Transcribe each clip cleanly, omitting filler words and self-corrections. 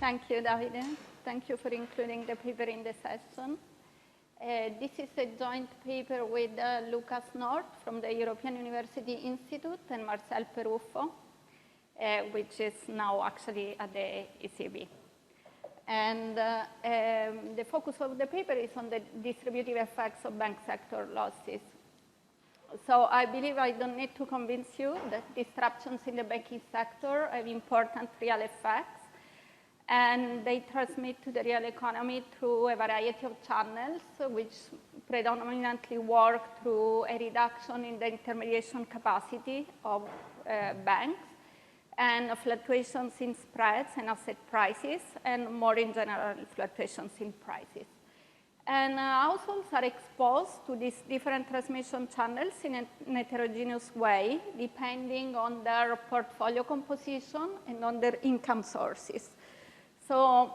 Thank you, Davide. Thank you for including the paper in the session. This is a joint paper with Lukas from the European University Institute and Marcel Peruffo, which is now actually at the ECB. And the focus of the paper is on the distributive effects of bank sector losses. So I believe I don't need to convince you that disruptions in the banking sector have important real effects, and they transmit to the real economy through a variety of channels, which predominantly work through a reduction in the intermediation capacity of banks, and fluctuations in spreads and asset prices, and more in general, fluctuations in prices. And households are exposed to these different transmission channels in a heterogeneous way, depending on their portfolio composition and on their income sources. So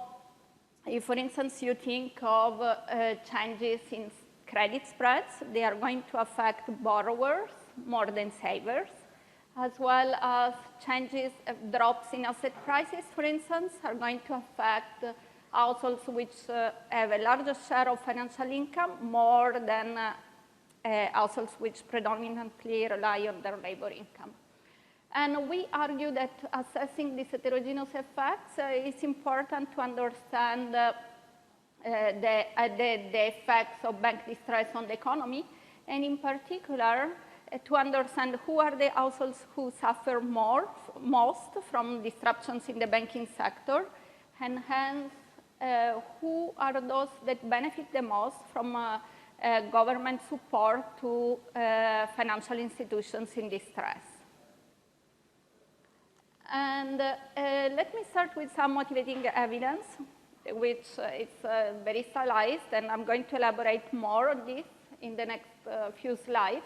if, for instance, you think of changes in credit spreads, they are going to affect borrowers more than savers, as well as changes, drops in asset prices, for instance, are going to affect households which have a larger share of financial income more than households which predominantly rely on their labor income. And we argue that assessing these heterogeneous effects, it's important to understand the effects of bank distress on the economy, and in particular, to understand who are the households who suffer most from disruptions in the banking sector, and hence who are those that benefit the most from government support to financial institutions in distress. And let me start with some motivating evidence, which is very stylized, and I'm going to elaborate more on this in the next few slides.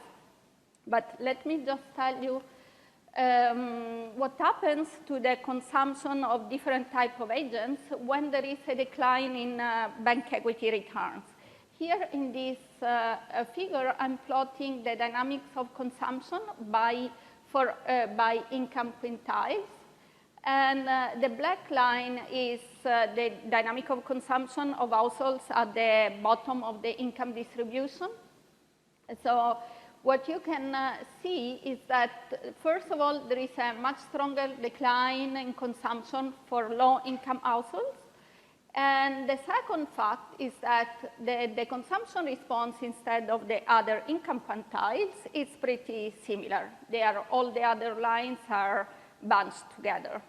But let me just tell you what happens to the consumption of different types of agents when there is a decline in bank equity returns. Here in this figure, I'm plotting the dynamics of consumption by income quintiles. And the black line is the dynamic of consumption of households at the bottom of the income distribution. So what you can see is that, first of all, there is a much stronger decline in consumption for low-income households. And the second fact is that the consumption response, instead of the other income quantiles, is pretty similar. All the other lines are bunched together.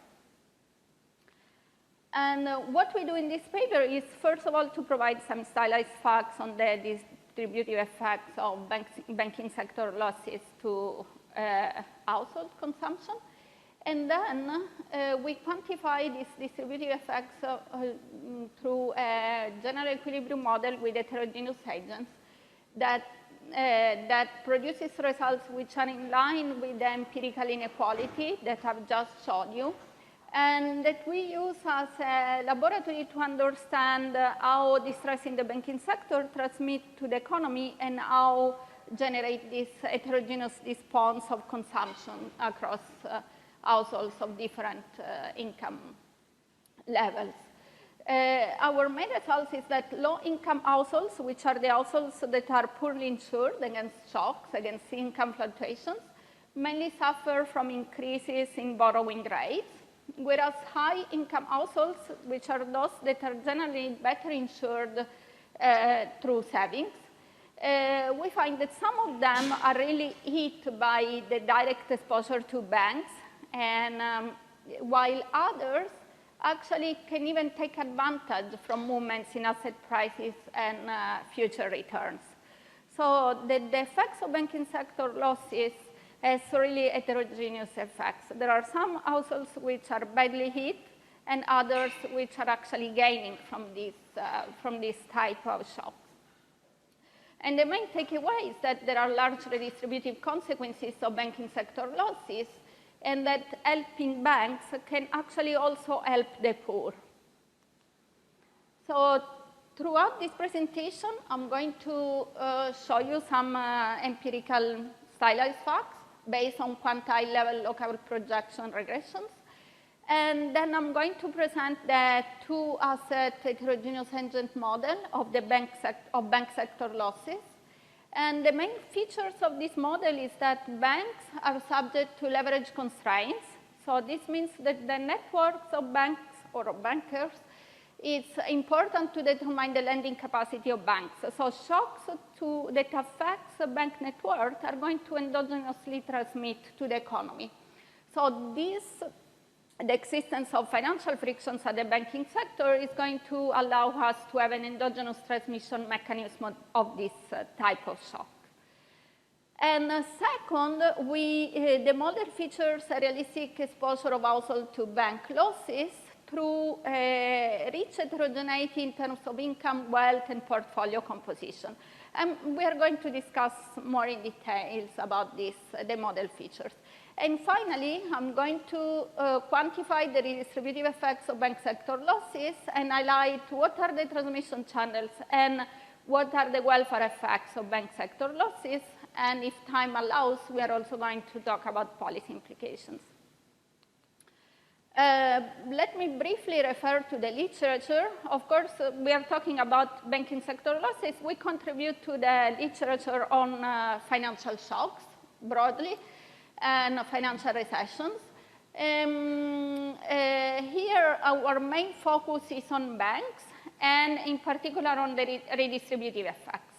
And what we do in this paper is, first of all, to provide some stylized facts on the distributive effects of banking sector losses to household consumption. And then we quantify these distributive effects through a general equilibrium model with heterogeneous agents that produces results which are in line with the empirical inequality that I've just showed you, and that we use as a laboratory to understand how distress in the banking sector transmits to the economy and how generate this heterogeneous response of consumption across households of different income levels. Our main result is that low-income households, which are the households that are poorly insured against shocks, against income fluctuations, mainly suffer from increases in borrowing rates, whereas high-income households, which are those that are generally better insured through savings, we find that some of them are really hit by the direct exposure to banks, and while others actually can even take advantage from movements in asset prices and future returns. So the effects of banking sector losses has really heterogeneous effects. There are some households which are badly hit, and others which are actually gaining from this type of shocks. And the main takeaway is that there are large redistributive consequences of banking sector losses, and that helping banks can actually also help the poor. So throughout this presentation, I'm going to show you some empirical stylized facts based on quantile level local projection regressions. And then I'm going to present the two-asset heterogeneous agent model of the bank sector losses. And the main features of this model is that banks are subject to leverage constraints. So this means that the networks of banks or of bankers is important to determine the lending capacity of banks. So shocks that affect the bank network are going to endogenously transmit to the economy. So the existence of financial frictions at the banking sector is going to allow us to have an endogenous transmission mechanism of this type of shock. And second, the model features a realistic exposure of household to bank losses through rich heterogeneity in terms of income, wealth, and portfolio composition. And we are going to discuss more in details about this, the model features. And finally, I'm going to quantify the redistributive effects of bank sector losses and highlight what are the transmission channels and what are the welfare effects of bank sector losses. And if time allows, we are also going to talk about policy implications. Let me briefly refer to the literature. Of course, we are talking about banking sector losses. We contribute to the literature on financial shocks broadly and financial recessions. Here, our main focus is on banks and in particular on the redistributive effects.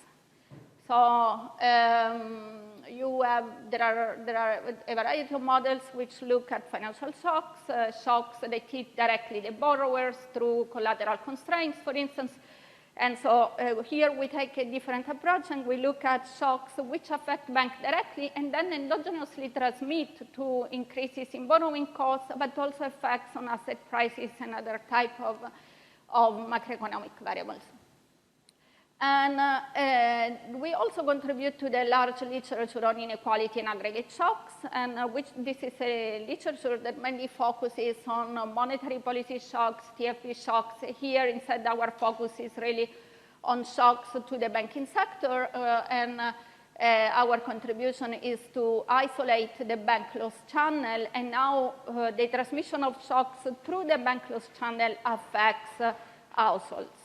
So there are a variety of models which look at financial shocks, shocks that hit directly the borrowers through collateral constraints, for instance. And so here we take a different approach and we look at shocks which affect banks directly and then endogenously transmit to increases in borrowing costs, but also effects on asset prices and other type of macroeconomic variables. And we also contribute to the large literature on inequality and aggregate shocks, and this is a literature that mainly focuses on monetary policy shocks, TFP shocks. Here, instead, our focus is really on shocks to the banking sector, and our contribution is to isolate the bank loss channel, and now the transmission of shocks through the bank loss channel affects households.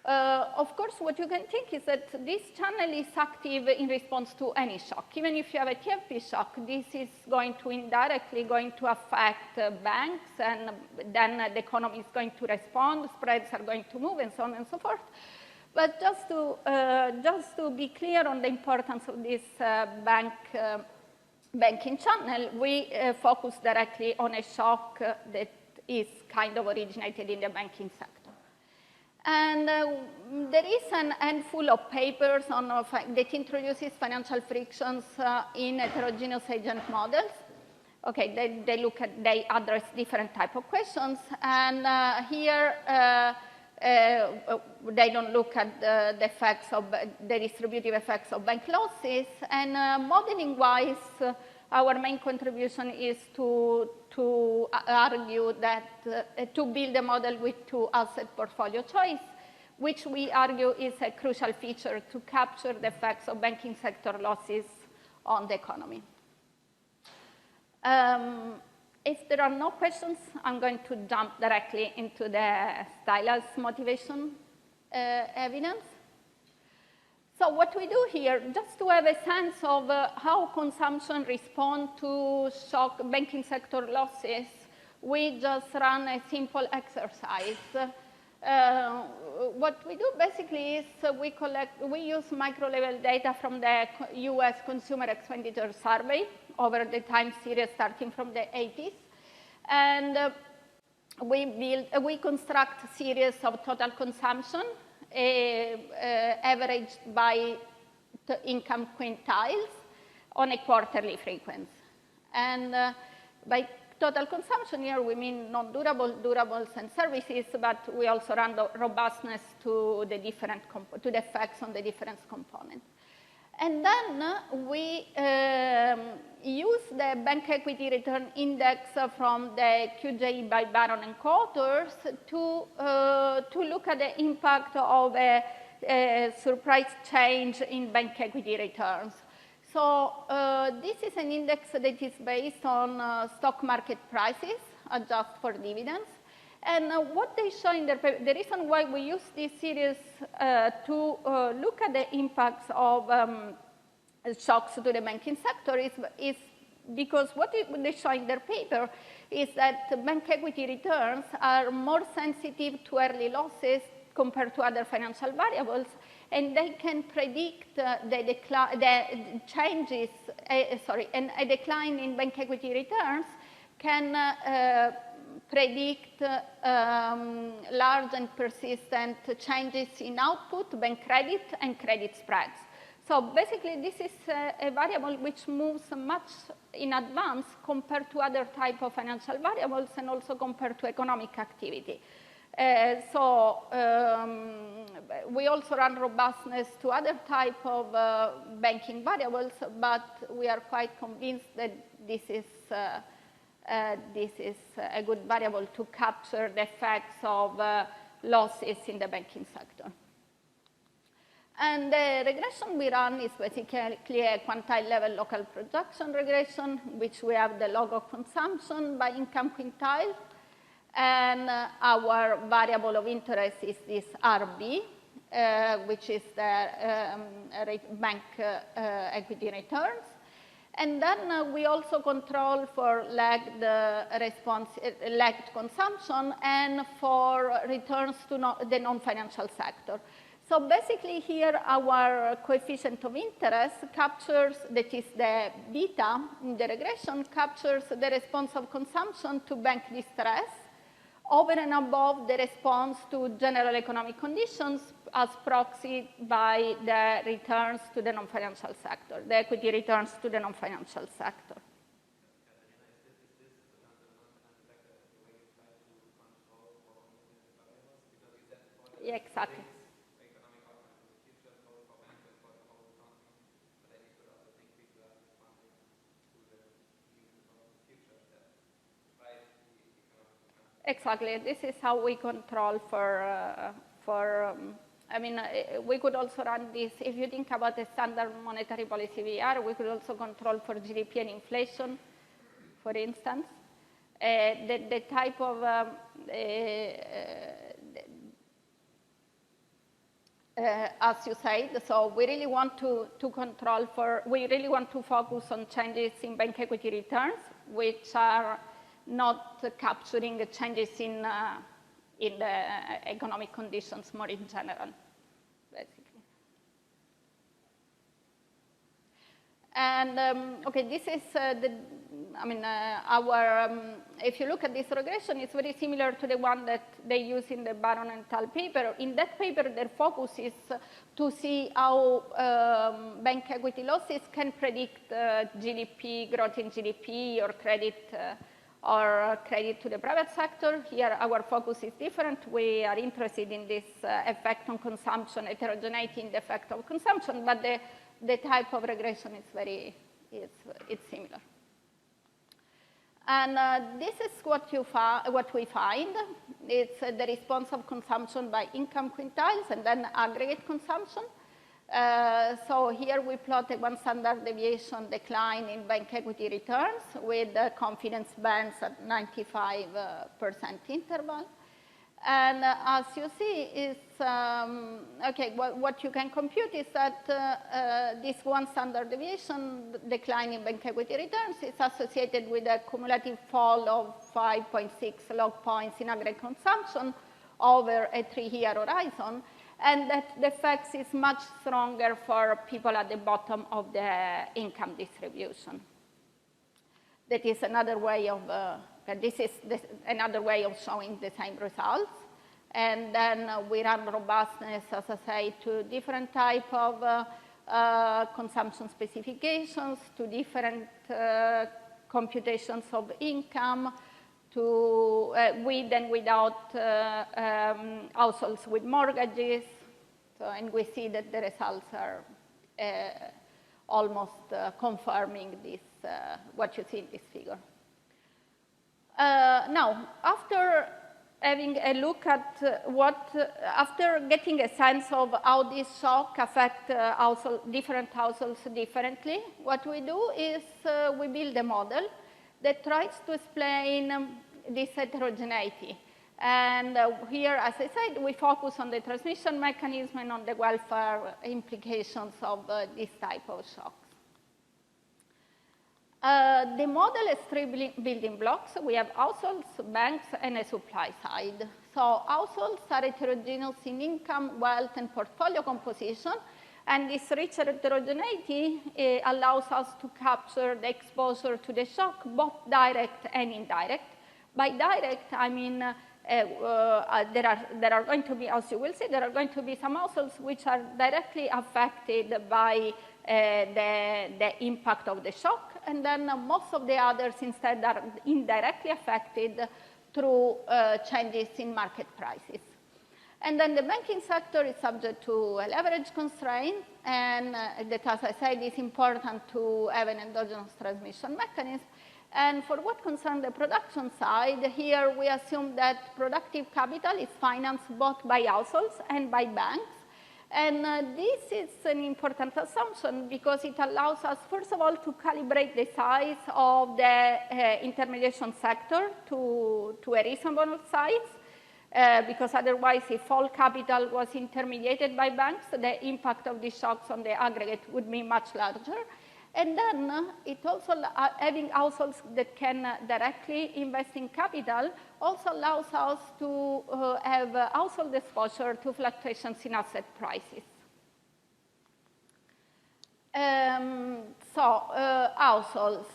Of course, what you can think is that this channel is active in response to any shock. Even if you have a TFP shock, this is going to indirectly affect banks, and then the economy is going to respond, spreads are going to move, and so on and so forth. But just to be clear on the importance of this banking channel, we focus directly on a shock that is kind of originated in the banking sector. And there is an handful of papers on that introduces financial frictions in heterogeneous agent models. Okay, they address different type of questions, and here they don't look at the effects of the distributive effects of bank losses. And modeling-wise, our main contribution is to argue that to build a model with two-asset portfolio choice, which we argue is a crucial feature to capture the effects of banking sector losses on the economy. If there are no questions, I'm going to jump directly into the stylus motivation evidence. So what we do here, just to have a sense of how consumption responds to shock banking sector losses, we just run a simple exercise. What we do basically is we use micro-level data from the US Consumer Expenditure Survey over the time series starting from the 80s. And we construct a series of total consumption averaged by the income quintiles on a quarterly frequency. And by total consumption here, we mean non-durable, durables, and services, but we also run the robustness to the effects on the different components. And then we use the bank equity return index from the QJE by Baron and co-authors to look at the impact of a surprise change in bank equity returns. So this is an index that is based on stock market prices adjust for dividends. And what they show in their paper, the reason why we use this series to look at the impacts of shocks to the banking sector is because what they show in their paper is that bank equity returns are more sensitive to early losses compared to other financial variables, and they can predict the changes, and a decline in bank equity returns can predict large and persistent changes in output, bank credit, and credit spreads. So basically, this is a variable which moves much in advance compared to other type of financial variables and also compared to economic activity. We also run robustness to other type of banking variables, but we are quite convinced that this is a good variable to capture the effects of losses in the banking sector. And the regression we run is basically a quantile level local projection regression, which we have the log of consumption by income quintile. And our variable of interest is this RB, which is the bank equity returns. And then we also control for lagged consumption and for returns to the non-financial sector. So basically here our coefficient of interest captures, that is the beta in the regression, captures the response of consumption to bank distress over and above the response to general economic conditions as proxied by the returns to the non-financial sector, the equity returns to the non-financial sector. Yeah, exactly. Exactly. This is how we control we could also run this. If you think about the standard monetary policy VR, we could also control for GDP and inflation, for instance. The type of as you said, so we really want to control for, we really want to focus on changes in bank equity returns, which are not capturing the changes in the economic conditions more in general, basically. And okay, this is if you look at this regression, it's very similar to the one that they use in the Baron and Tal paper. In that paper, their focus is to see how bank equity losses can predict GDP, growth in GDP, or credit to the private sector. Here, our focus is different. We are interested in this effect on consumption, heterogeneity in the effect of consumption, but the type of regression is it's similar. And this is what we find. It's the response of consumption by income quintiles and then aggregate consumption. So here we plot a one standard deviation decline in bank equity returns with confidence bands at 95% interval. And as you see, it's, what you can compute is that this one standard deviation decline in bank equity returns is associated with a cumulative fall of 5.6 log points in aggregate consumption over a 3-year horizon, and that the effect is much stronger for people at the bottom of the income distribution. That is another way of another way of showing the same results. And then we run robustness, as I say, to different type of consumption specifications, to different computations of income, to with and without households with mortgages. So, and we see that the results are almost confirming this, what you see in this figure. Now, after having a look at after getting a sense of how this shock affect different households differently, what we do is we build a model that tries to explain this heterogeneity. And here, as I said, we focus on the transmission mechanism and on the welfare implications of this type of shocks. The model has three building blocks. We have households, banks, and a supply side. So households are heterogeneous in income, wealth, and portfolio composition. And this rich heterogeneity allows us to capture the exposure to the shock, both direct and indirect. By direct, I mean there are going to be, as you will see, there are going to be some households which are directly affected by the impact of the shock, and then most of the others instead are indirectly affected through changes in market prices. And then the banking sector is subject to a leverage constraint, and that, as I said, is important to have an endogenous transmission mechanism. And for what concerns the production side, here we assume that productive capital is financed both by households and by banks. And this is an important assumption because it allows us, first of all, to calibrate the size of the intermediation sector to a reasonable size, because otherwise, if all capital was intermediated by banks, the impact of these shocks on the aggregate would be much larger. And then it also, having households that can directly invest in capital also allows us to have household exposure to fluctuations in asset prices. Households.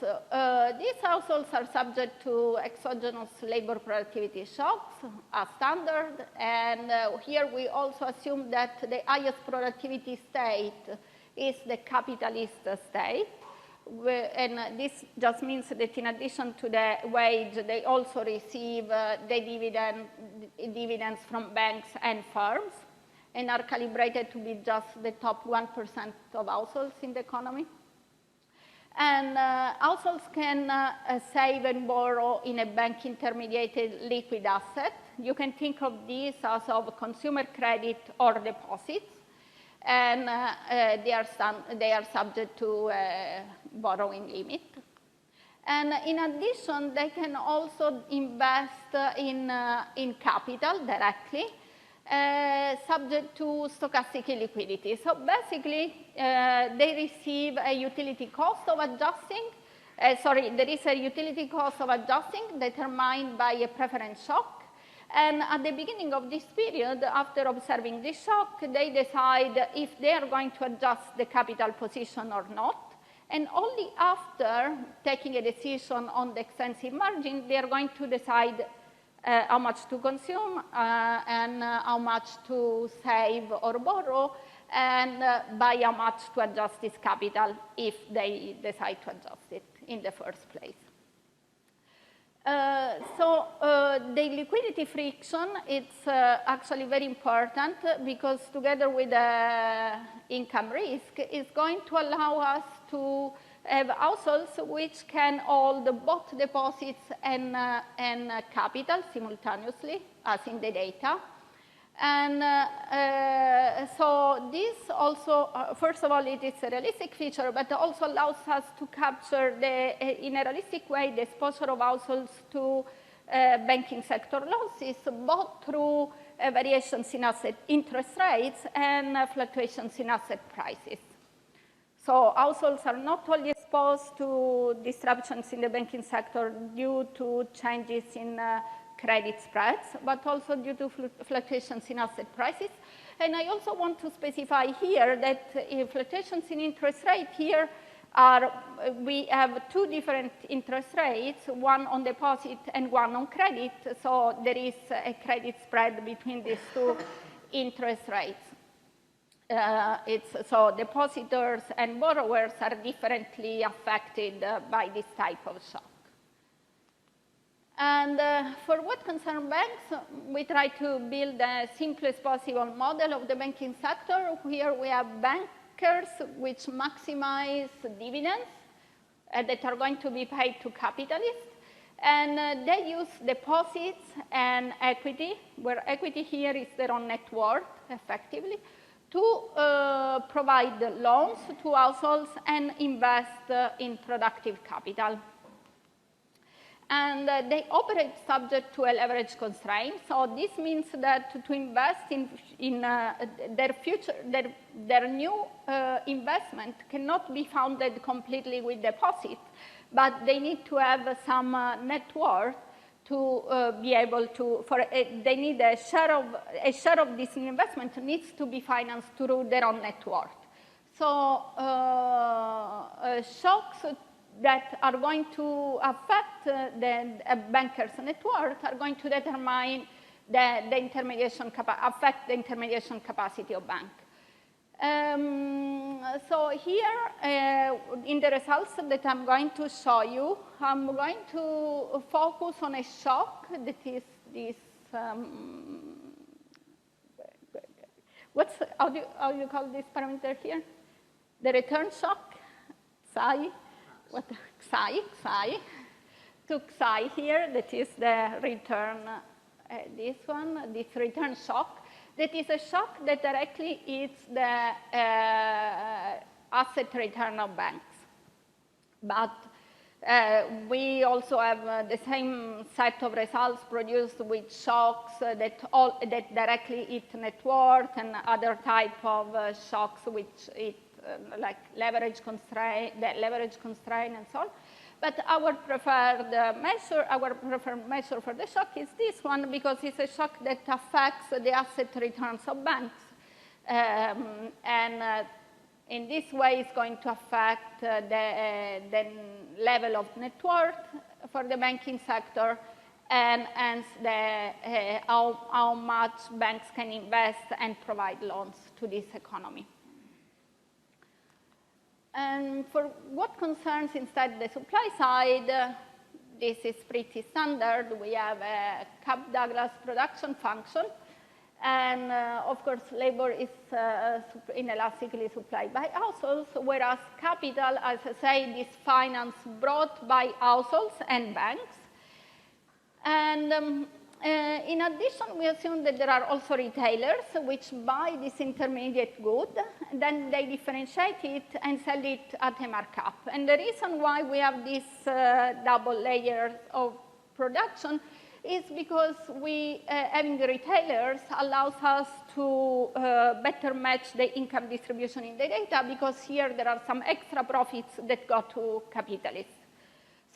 These households are subject to exogenous labor productivity shocks as standard. And here we also assume that the highest productivity state is the capitalist state. And this just means that in addition to the wage, they also receive the dividends from banks and firms and are calibrated to be just the top 1% of households in the economy. And households can save and borrow in a bank intermediated liquid asset. You can think of these as of consumer credit or deposits. And they are subject to a borrowing limit. And in addition, they can also invest in capital directly, subject to stochastic illiquidity. So basically, they receive a utility cost of adjusting. There is a utility cost of adjusting determined by a preference shock. And at the beginning of this period, after observing this shock, they decide if they are going to adjust the capital position or not. And only after taking a decision on the extensive margin, they are going to decide how much to consume and how much to save or borrow, and by how much to adjust this capital if they decide to adjust it in the first place. The liquidity friction, it's actually very important because together with the income risk, is going to allow us to have households which can hold both deposits and capital simultaneously, as in the data. And so this also, first of all, it is a realistic feature, but also allows us to capture in a realistic way the exposure of households to banking sector losses, both through variations in asset interest rates and fluctuations in asset prices. So households are not only exposed to disruptions in the banking sector due to changes in credit spreads, but also due to fluctuations in asset prices. And I also want to specify here that fluctuations in interest rate here we have two different interest rates, one on deposit and one on credit. So there is a credit spread between these two interest rates. So depositors and borrowers are differently affected by this type of shock. And for what concerns banks, we try to build the simplest possible model of the banking sector. Here we have bankers which maximize dividends that are going to be paid to capitalists. And they use deposits and equity, where equity here is their own net worth, effectively, to provide loans to households and invest in productive capital. And they operate subject to a leverage constraint. So this means that to invest in their future, their new investment cannot be funded completely with deposits, but they need to have some net worth to be able to, they need a share of this investment needs to be financed through their own net worth. So shocks that are going to affect the banker's net worth are going to determine the intermediation affect the intermediation capacity of bank. So here, in the results that I'm going to show you, I'm going to focus on a shock that is this. How do you call this parameter here? The return shock, psi. What psi? To psi here, that is the return. This one, this return shock. That is a shock that directly hits the asset return of banks. But we also have the same set of results produced with shocks that directly hit net worth and other type of shocks which hit like leverage constraint and so on. But our preferred measure for the shock is this one, because it's a shock that affects the asset returns of banks. In this way, it's going to affect the level of net worth for the banking sector, and hence how much banks can invest and provide loans to this economy. And for what concerns instead the supply side, this is pretty standard. We have a Cobb-Douglas production function. And of course, labor is inelastically supplied by households, whereas capital, as I say, is finance brought by households and banks. And in addition, we assume that there are also retailers which buy this intermediate good, then they differentiate it and sell it at a markup. And the reason why we have this double layer of production is because having the retailers allows us to better match the income distribution in the data, because here there are some extra profits that go to capitalists.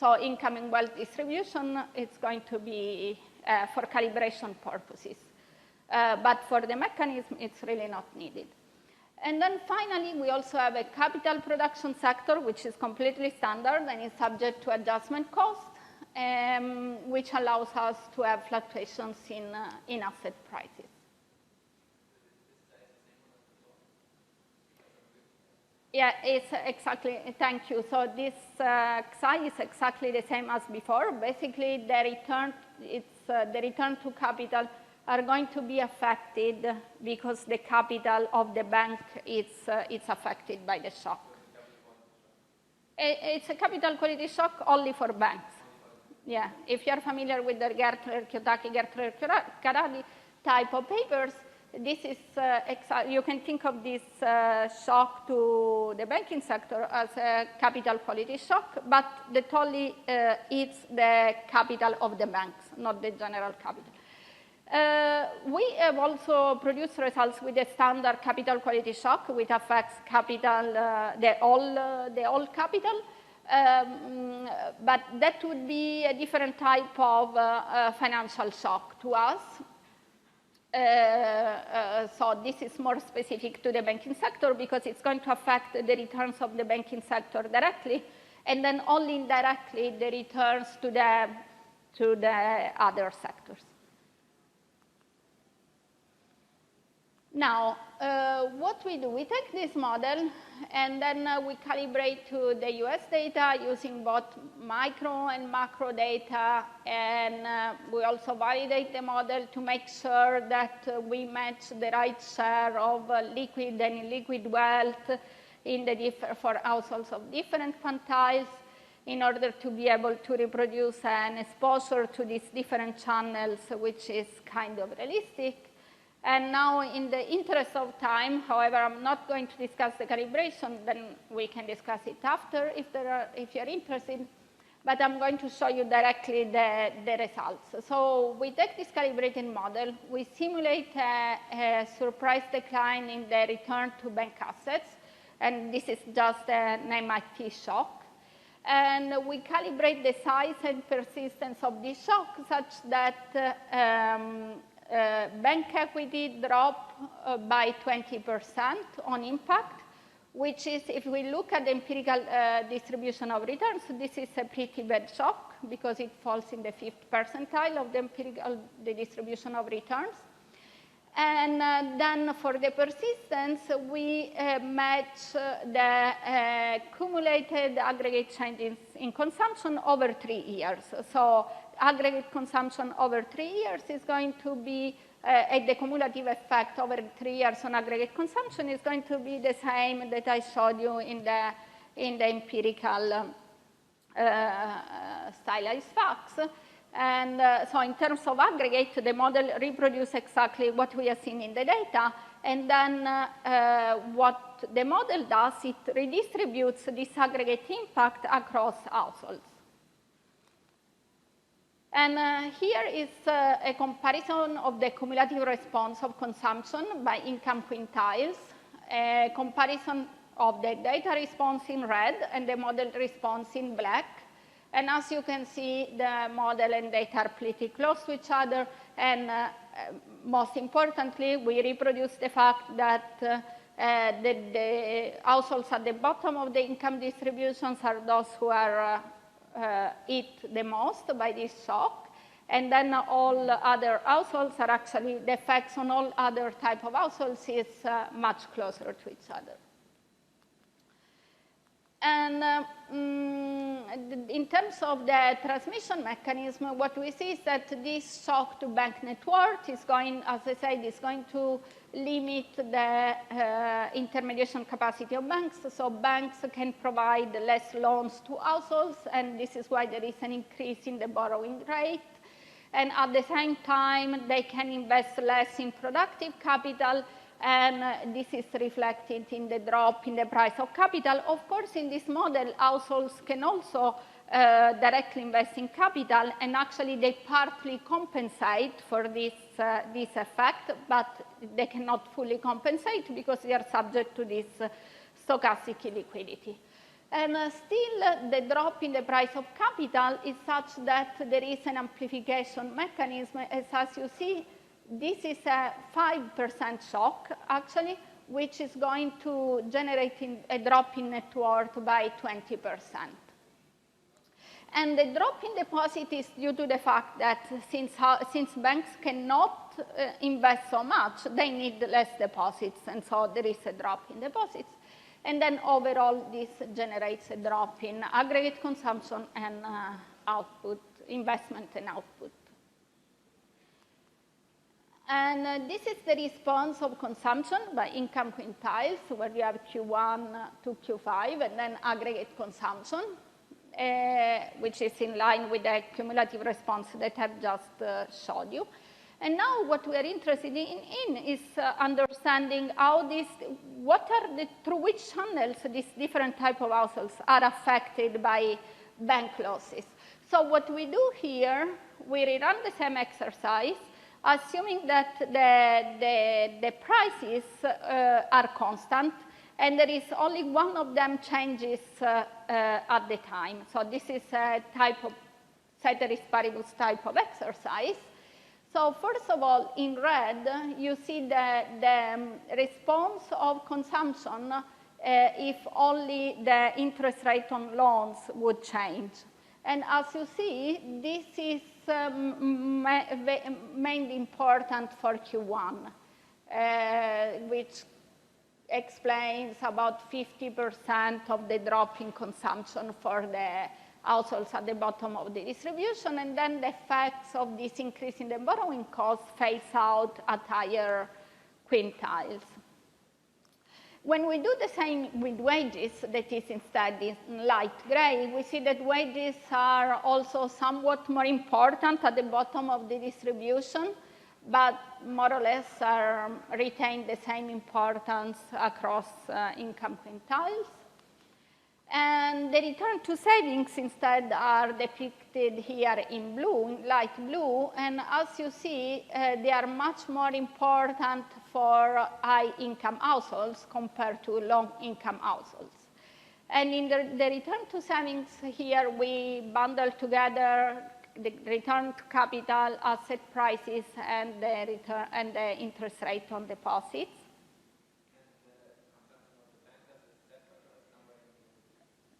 So income and wealth distribution, it's going to be for calibration purposes. But for the mechanism, it's really not needed. And then finally, we also have a capital production sector, which is completely standard and is subject to adjustment cost, which allows us to have fluctuations in asset prices. Yeah, it's exactly, thank you. So this Xi is exactly the same as before. Basically, the return to capital are going to be affected because the capital of the bank is affected by the shock. It's a capital quality shock only for banks. Yeah, if you're familiar with the Gertler-Kyotaki type of papers, this is, you can think of this shock to the banking sector as a capital quality shock, but that only hits the capital of the banks, not the general capital. We have also produced results with a standard capital quality shock, which affects capital, the all capital. But that would be a different type of financial shock to us. So this is more specific to the banking sector because it's going to affect the returns of the banking sector directly, and then only indirectly the returns to the other sectors. Now, what we do, we take this model and then we calibrate to the US data using both micro and macro data, and we also validate the model to make sure that we match the right share of liquid and illiquid wealth in for households of different quantiles in order to be able to reproduce an exposure to these different channels, which is kind of realistic. And now, in the interest of time, however, I'm not going to discuss the calibration, then we can discuss it after if you're interested. but I'm going to show you directly the results. So we take this calibrated model, we simulate a surprise decline in the return to bank assets, and this is just an MIT shock. And we calibrate the size and persistence of this shock such that bank equity drop by 20% on impact, which is, if we look at the empirical distribution of returns, this is a pretty bad shock because it falls in the 5th percentile of the distribution of returns. And then for the persistence, we match the cumulated aggregate changes in consumption over 3 years. So aggregate consumption over 3 years is going to be, the cumulative effect over 3 years on aggregate consumption is going to be the same that I showed you in the empirical stylized facts. And so in terms of aggregate, the model reproduces exactly what we have seen in the data. And then what the model does, it redistributes this aggregate impact across households. And here is a comparison of the cumulative response of consumption by income quintiles, a comparison of the data response in red and the model response in black. And as you can see, the model and data are pretty close to each other. And most importantly, we reproduce the fact that the households at the bottom of the income distributions are those who are hit the most by this shock. And then all other households are actually, the effects on all other type of households is much closer to each other. And in terms of the transmission mechanism, what we see is that this shock to bank net worth is going, as I said, is going to limit the intermediation capacity of banks. So banks can provide less loans to households, and this is why there is an increase in the borrowing rate. And at the same time, they can invest less in productive capital, and this is reflected in the drop in the price of capital. Of course, in this model, households can also directly invest in capital, and actually they partly compensate for this effect, but they cannot fully compensate because they are subject to this stochastic illiquidity. And still, the drop in the price of capital is such that there is an amplification mechanism, as you see. This is a 5% shock, actually, which is going to generate a drop in net worth by 20%. And the drop in deposit is due to the fact that since banks cannot invest so much, they need less deposits, and so there is a drop in deposits. And then overall, this generates a drop in aggregate consumption and output, investment and output. And this is the response of consumption by income quintiles, where you have Q1 to Q5, and then aggregate consumption, which is in line with the cumulative response that I've just showed you. And now what we are interested in is understanding how through which channels these different type of households are affected by bank losses. So what we do here, we rerun the same exercise, assuming that the prices are constant, and there is only one of them changes at the time. So this is a type of ceteris paribus type of exercise. So first of all, in red, you see the response of consumption if only the interest rate on loans would change. And as you see, this is mainly important for Q1, which explains about 50% of the drop in consumption for the households at the bottom of the distribution, and then the effects of this increase in the borrowing cost phase out at higher quintiles. When we do the same with wages, that is instead in light gray, we see that wages are also somewhat more important at the bottom of the distribution, but more or less retain the same importance across income quintiles. And the return to savings instead are depicted here in blue, in light blue. And as you see, they are much more important for high-income households compared to low-income households. And in the return to savings here, we bundle together the return to capital, asset prices, and the return and the interest rate on deposits.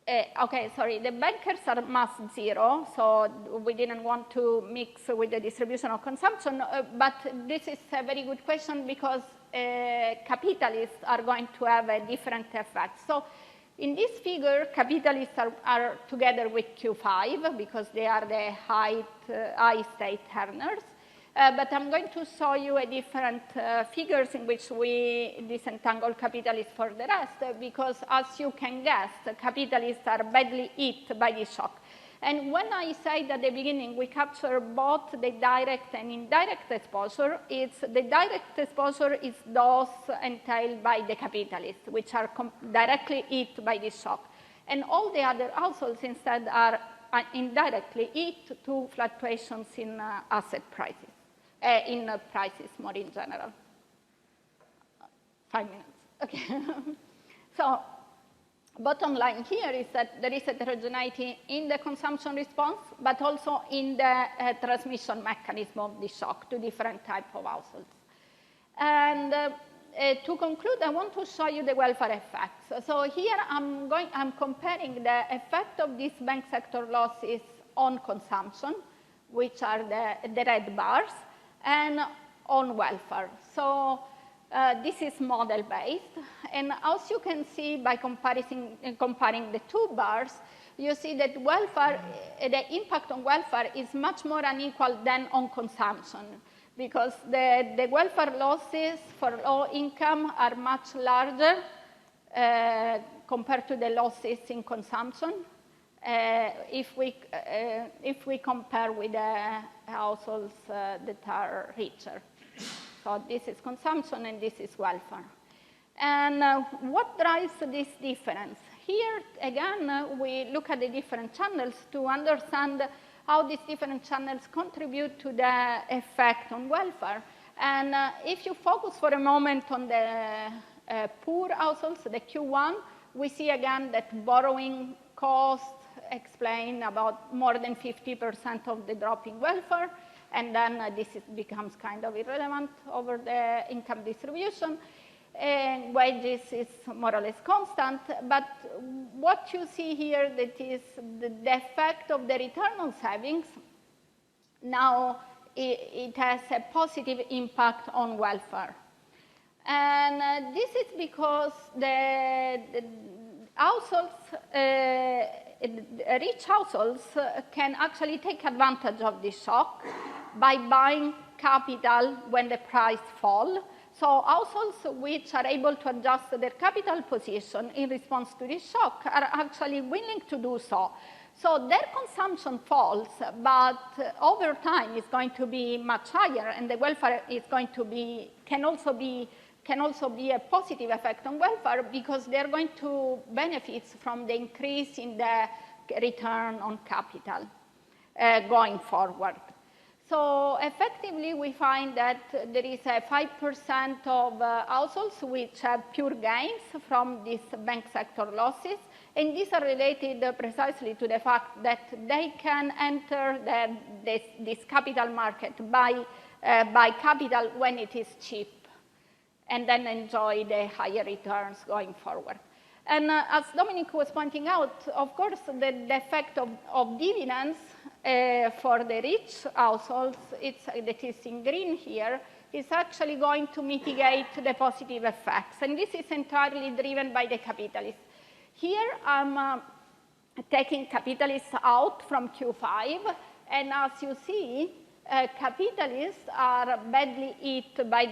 Okay, sorry, the bankers are mass zero, so we didn't want to mix with the distribution of consumption, but this is a very good question because capitalists are going to have a different effect. So in this figure, capitalists are together with Q5 because they are the high state earners. But I'm going to show you a different figures in which we disentangle capitalists for the rest, because as you can guess, capitalists are badly hit by this shock. And when I said at the beginning we capture both the direct and indirect exposure, it's the direct exposure is those entailed by the capitalists, which are directly hit by this shock. And all the other households instead are indirectly hit to fluctuations in asset prices. In prices more in general. 5 minutes, okay. So bottom line here is that there is heterogeneity in the consumption response, but also in the transmission mechanism of the shock to different types of households. And to conclude, I want to show you the welfare effects. So here I'm comparing the effect of these bank sector losses on consumption, which are the red bars, and on welfare. So this is model-based. And as you can see by comparing the two bars, you see that welfare, the impact on welfare is much more unequal than on consumption, because the welfare losses for low income are much larger compared to the losses in consumption. If we compare with the households that are richer. So this is consumption and this is welfare. And what drives this difference? Here, again, we look at the different channels to understand how these different channels contribute to the effect on welfare. And if you focus for a moment on the poor households, the Q1, we see again that borrowing costs explain about more than 50% of the drop in welfare, and then this becomes kind of irrelevant over the income distribution. And wages is more or less constant, but what you see here that is the effect of the return on savings, now it has a positive impact on welfare. And this is because the households, rich households can actually take advantage of this shock by buying capital when the price falls. So households which are able to adjust their capital position in response to this shock are actually willing to do so. So their consumption falls, but over time it's going to be much higher, and the welfare is going to be, can also be a positive effect on welfare because they're going to benefit from the increase in the return on capital going forward. So effectively, we find that there is a 5% of households which have pure gains from these bank sector losses, and these are related precisely to the fact that they can enter this capital market, buy capital when it is cheap, and then enjoy the higher returns going forward. And as Dominic was pointing out, of course, the effect of dividends for the rich households, that is in green here, is actually going to mitigate the positive effects. And this is entirely driven by the capitalists. Here, I'm taking capitalists out from Q5. And as you see, capitalists are badly hit by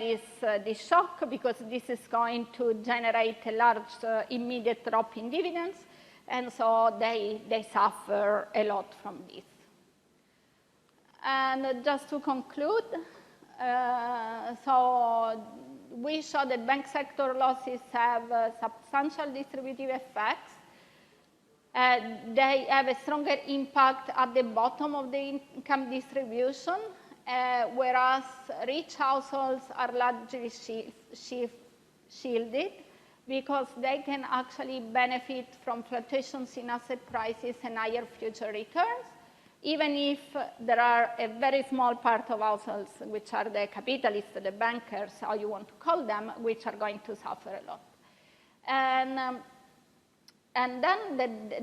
this shock because this is going to generate a large immediate drop in dividends. And so they suffer a lot from this. And just to conclude, so we saw that bank sector losses have substantial distributive effects. They have a stronger impact at the bottom of the income distribution, whereas rich households are largely shielded because they can actually benefit from fluctuations in asset prices and higher future returns, even if there are a very small part of households, which are the capitalists, the bankers, how you want to call them, which are going to suffer a lot. And then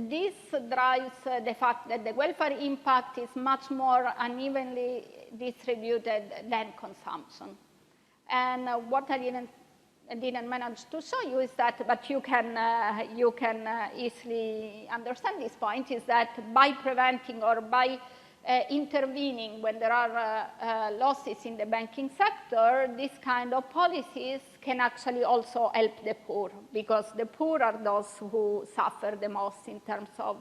this drives the fact that the welfare impact is much more unevenly distributed than consumption. And what I didn't manage to show you is that, but you can easily understand this point, is that by preventing or by intervening when there are losses in the banking sector, this kind of policies can actually also help the poor, because the poor are those who suffer the most in terms of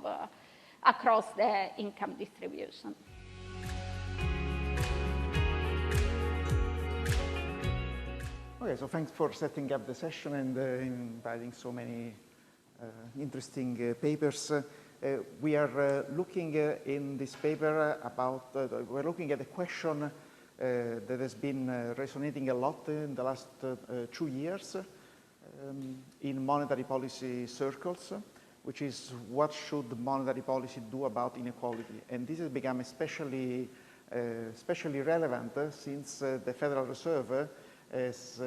across the income distribution. Okay, so thanks for setting up the session and inviting so many interesting papers. We are looking in this paper about, we're looking at a question that has been resonating a lot in the last 2 years in monetary policy circles, which is what should monetary policy do about inequality. And this has become especially relevant since the Federal Reserve is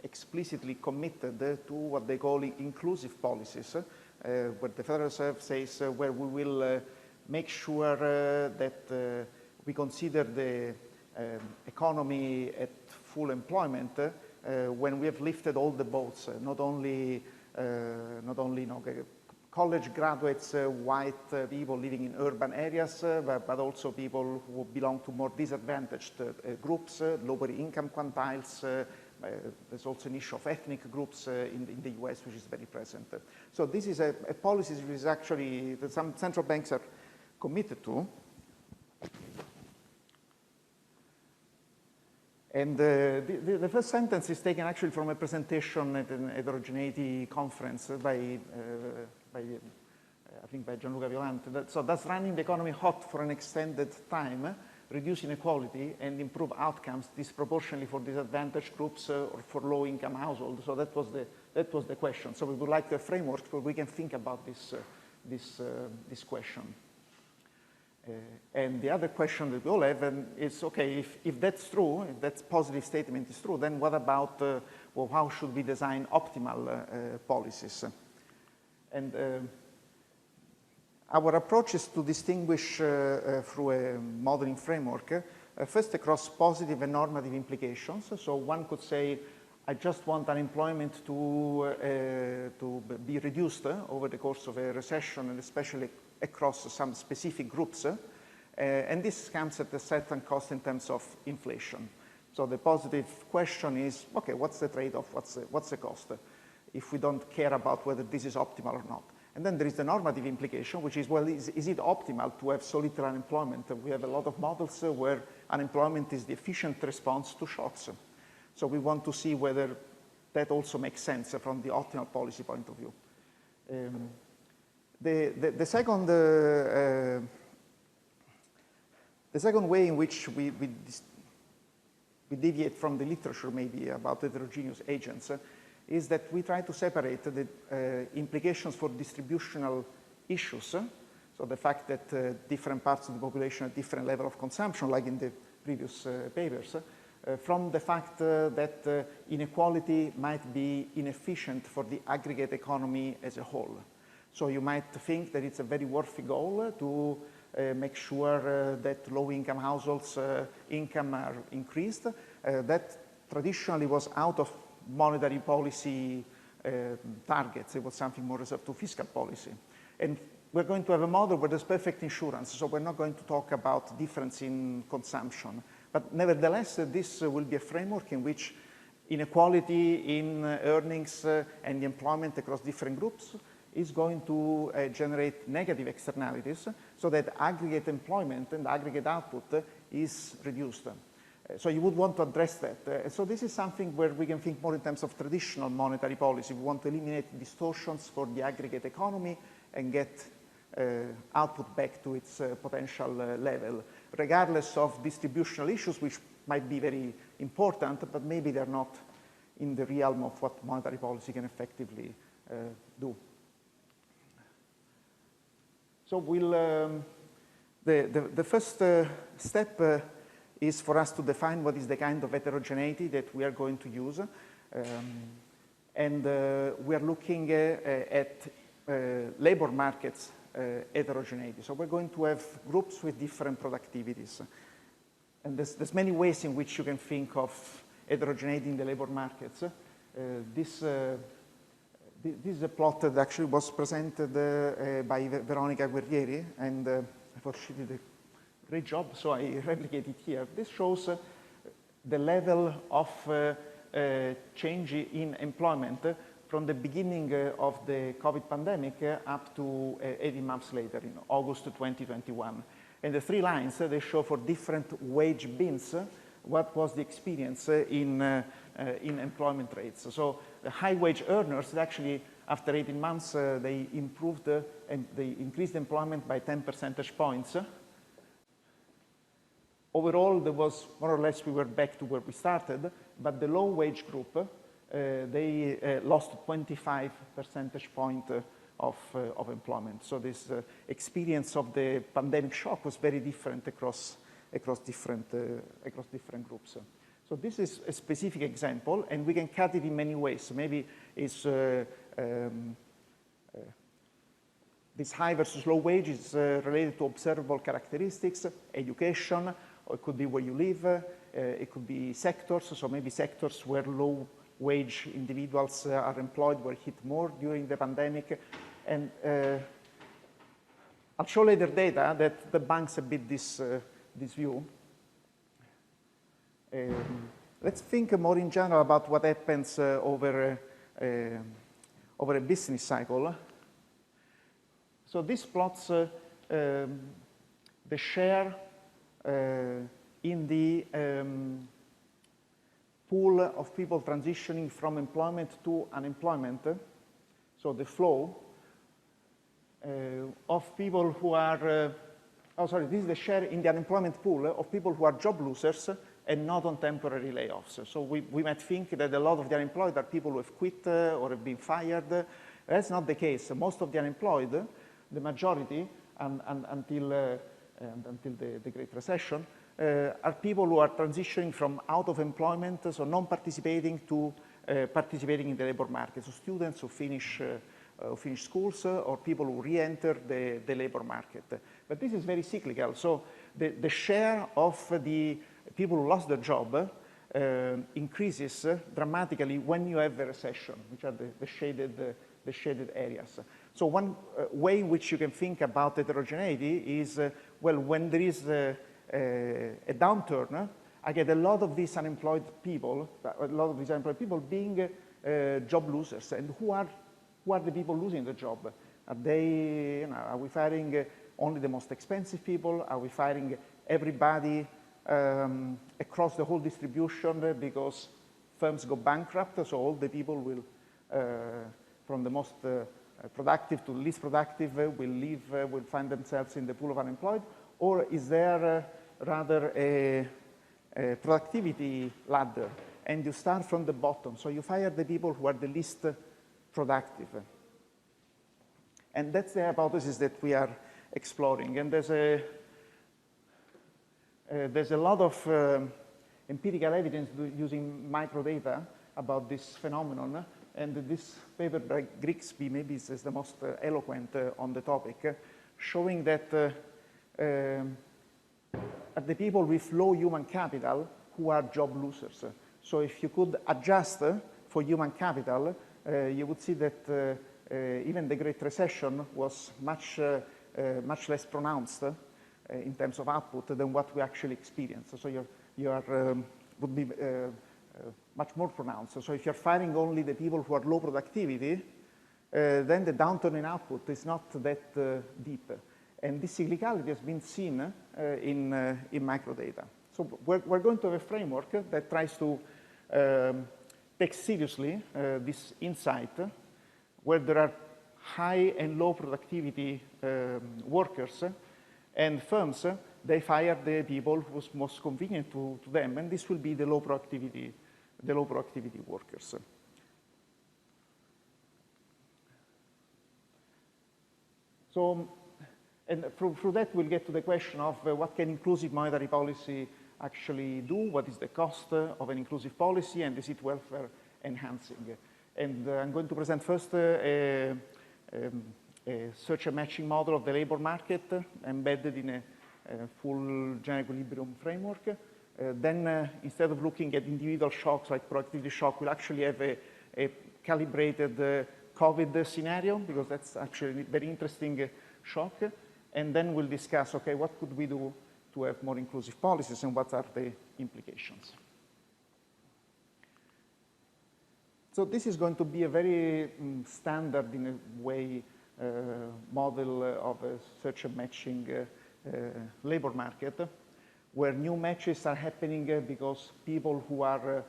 explicitly committed to what they call inclusive policies, where the Federal Reserve says where we will make sure that we consider the economy at full employment when we have lifted all the boats, not only college graduates, white people living in urban areas, but also people who belong to more disadvantaged groups, lower income quantiles. There's also an issue of ethnic groups in the US, which is very present. So this is a policy which is actually that some central banks are committed to. And the first sentence is taken actually from a presentation at an Heterogeneity conference by I think by Gianluca Violante. So that's running the economy hot for an extended time, reduce inequality and improve outcomes disproportionately for disadvantaged groups or for low-income households. So that was the question. So we would like a framework where we can think about this question. And the other question that we all have is, okay, if that's true, if that positive statement is true, then what about, well, how should we design optimal policies? And our approach is to distinguish through a modeling framework, first across positive and normative implications. So one could say, I just want unemployment to be reduced over the course of a recession, and especially across some specific groups. And this comes at a certain cost in terms of inflation. So the positive question is, okay, what's the trade-off? What's the cost? If we don't care about whether this is optimal or not. And then there is the normative implication, which is, well, is it optimal to have solitary unemployment? We have a lot of models where unemployment is the efficient response to shocks. So we want to see whether that also makes sense from the optimal policy point of view. The second way in which we deviate from the literature maybe about heterogeneous agents is that we try to separate the implications for distributional issues, so the fact that different parts of the population have different level of consumption, like in the previous papers, from the fact that inequality might be inefficient for the aggregate economy as a whole. So you might think that it's a very worthy goal to make sure that low-income households' income are increased. That traditionally was out of monetary policy targets. It was something more reserved to fiscal policy. And we're going to have a model where there's perfect insurance, so we're not going to talk about difference in consumption. But nevertheless, this will be a framework in which inequality in earnings and employment across different groups is going to generate negative externalities so that aggregate employment and aggregate output is reduced. So you would want to address that. So this is something where we can think more in terms of traditional monetary policy. We want to eliminate distortions for the aggregate economy and get output back to its potential level, regardless of distributional issues, which might be very important, but maybe they're not in the realm of what monetary policy can effectively do. So the first step is for us to define what is the kind of heterogeneity that we are going to use. And we are looking at labor markets heterogeneity. So we're going to have groups with different productivities. And there's many ways in which you can think of heterogeneity in the labor markets. This is a plot that actually was presented by Veronica Guerrieri, and I thought she did a great job, so I replicate it here. This shows the level of change in employment from the beginning of the COVID pandemic up to 18 months later, in August 2021. And the three lines, they show for different wage bins what was the experience in employment rates. So the high wage earners, actually, after 18 months, they improved and they increased employment by 10 percentage points. Overall, there was more or less, we were back to where we started, but the low wage group, they lost 25 percentage point of employment. So this experience of the pandemic shock was very different across different groups. So this is a specific example, and we can cut it in many ways. Maybe it's this high versus low wage is related to observable characteristics, education, or it could be where you live, it could be sectors, so maybe sectors where low wage individuals are employed were hit more during the pandemic. And I'll show later data that debunks a bit this view. Let's think more in general about what happens over a business cycle. So this plots the share in the pool of people transitioning from employment to unemployment. So the flow of people who are, this is the share in the unemployment pool of people who are job losers and not on temporary layoffs. So we might think that a lot of the unemployed are people who have quit or have been fired. That's not the case. Most of the unemployed, the majority, until the Great Recession, are people who are transitioning from out of employment, so non-participating, to participating in the labor market. So students who finish schools or people who re-enter the labor market. But this is very cyclical. So the share of the people who lost their job increases dramatically when you have a recession, which are the shaded areas. So one way in which you can think about heterogeneity is, well, when there is a downturn, I get a lot of these unemployed people, being job losers. And who are the people losing the job? Are they, are we firing only the most expensive people? Are we firing everybody across the whole distribution because firms go bankrupt? So all the people will, from the most productive to least productive, will leave, will find themselves in the pool of unemployed? Or is there rather a productivity ladder, and you start from the bottom? So you fire the people who are the least productive. And that's the hypothesis that we are exploring. And there's a lot of empirical evidence using microdata about this phenomenon. And this paper by Grigsby maybe is the most eloquent on the topic, showing that the people with low human capital who are job losers. So if you could adjust for human capital, you would see that even the Great Recession was much less pronounced in terms of output than what we actually experienced. So would be much more pronounced. So if you're firing only the people who are low productivity, then the downturn in output is not that deep. And this cyclicality has been seen in microdata. So we're going to have a framework that tries to take seriously this insight, where there are high and low productivity workers, and firms, they fire the people who's most convenient to them, and this will be the low productivity workers. So, and through that, we'll get to the question of what can inclusive monetary policy actually do, what is the cost of an inclusive policy, and is it welfare enhancing? And I'm going to present first a search and matching model of the labor market embedded in a full general equilibrium framework. Then, instead of looking at individual shocks like productivity shock, we'll actually have a calibrated COVID scenario, because that's actually a very interesting shock. And then we'll discuss, okay, what could we do to have more inclusive policies and what are the implications? So this is going to be a very standard, in a way, model of a search and matching labor market, where new matches are happening because people who are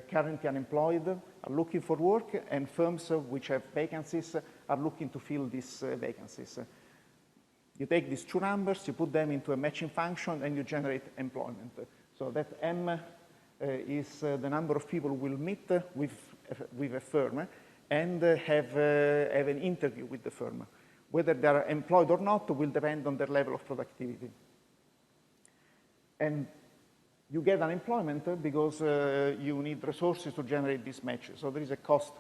currently unemployed are looking for work, and firms which have vacancies are looking to fill these vacancies. You take these two numbers, you put them into a matching function, and you generate employment. So that M is the number of people who will meet with a firm and have an interview with the firm. Whether they are employed or not will depend on their level of productivity. And you get unemployment because you need resources to generate these matches. So there is a cost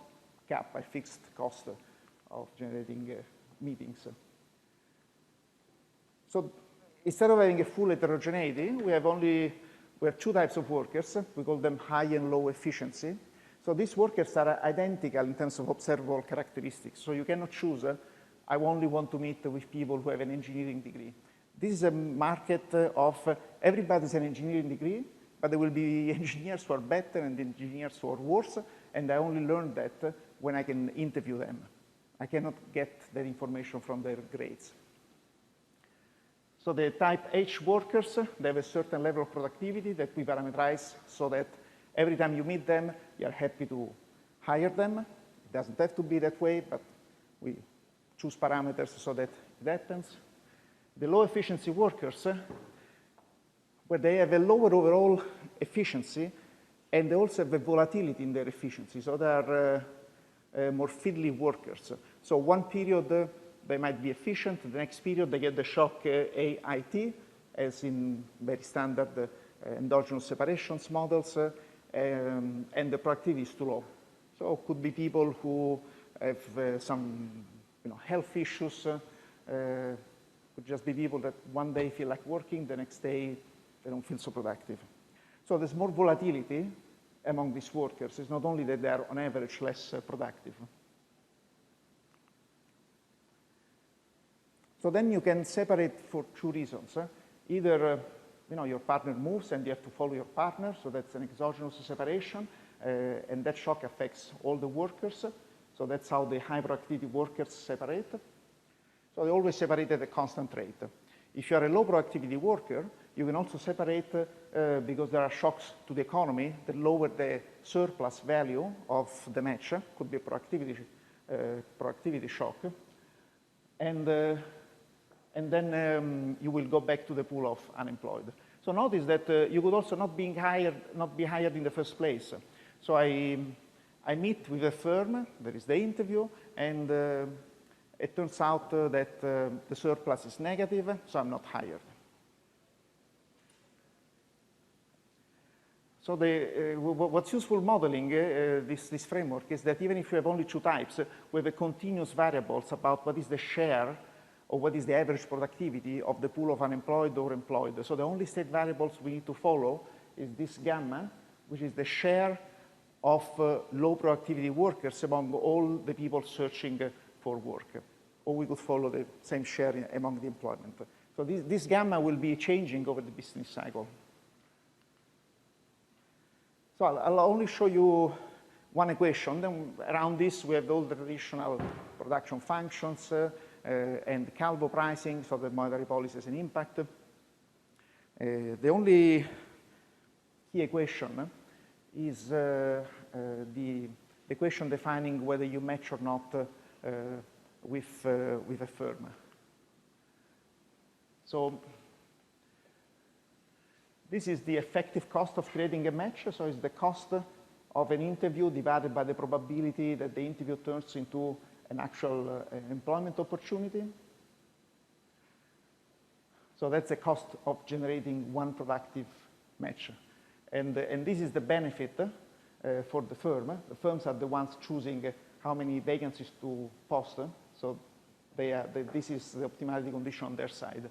cap, a fixed cost of generating meetings. So instead of having a full heterogeneity, we have two types of workers. We call them high and low efficiency. So these workers are identical in terms of observable characteristics. So you cannot choose, I only want to meet with people who have an engineering degree. This is a market of everybody's an engineering degree, but there will be engineers who are better and engineers who are worse, and I only learn that when I can interview them. I cannot get that information from their grades. So the type H workers, they have a certain level of productivity that we parameterize so that every time you meet them, you're happy to hire them. It doesn't have to be that way, but we choose parameters so that it happens. The low efficiency workers, where they have a lower overall efficiency, and they also have a volatility in their efficiency. So they are more fiddly workers. So one period, they might be efficient. The next period, they get the shock AIT, as in very standard endogenous separations models, and the productivity is too low. So it could be people who have some health issues. Could just be people that one day feel like working, the next day they don't feel so productive. So there's more volatility among these workers. It's not only that they are on average less productive. So then you can separate for two reasons. Either your partner moves and you have to follow your partner, so that's an exogenous separation, and that shock affects all the workers. So that's how the high productivity workers separate. So they always separate at a constant rate. If you are a low productivity worker, you can also separate because there are shocks to the economy that lower the surplus value of the match. Could be a productivity shock. And then you will go back to the pool of unemployed. So notice that you could also not be hired in the first place. So I meet with a firm, there is the interview, and it turns out that the surplus is negative, so I'm not hired. So what's useful modeling this framework is that even if you have only two types, we have a continuous variables about what is the share or what is the average productivity of the pool of unemployed or employed. So the only state variables we need to follow is this gamma, which is the share of low productivity workers among all the people searching for work. Or we could follow the same share among the employment. So this gamma will be changing over the business cycle. So I'll only show you one equation. Then around this, we have all the traditional production functions and Calvo pricing, so that monetary policy has an impact. The only key equation is the equation defining whether you match or not with a firm. So this is the effective cost of creating a match. So it's the cost of an interview divided by the probability that the interview turns into an actual employment opportunity. So that's the cost of generating one productive match. And this is the benefit for the firm. The firms are the ones choosing how many vacancies to post. So this is the optimality condition on their side.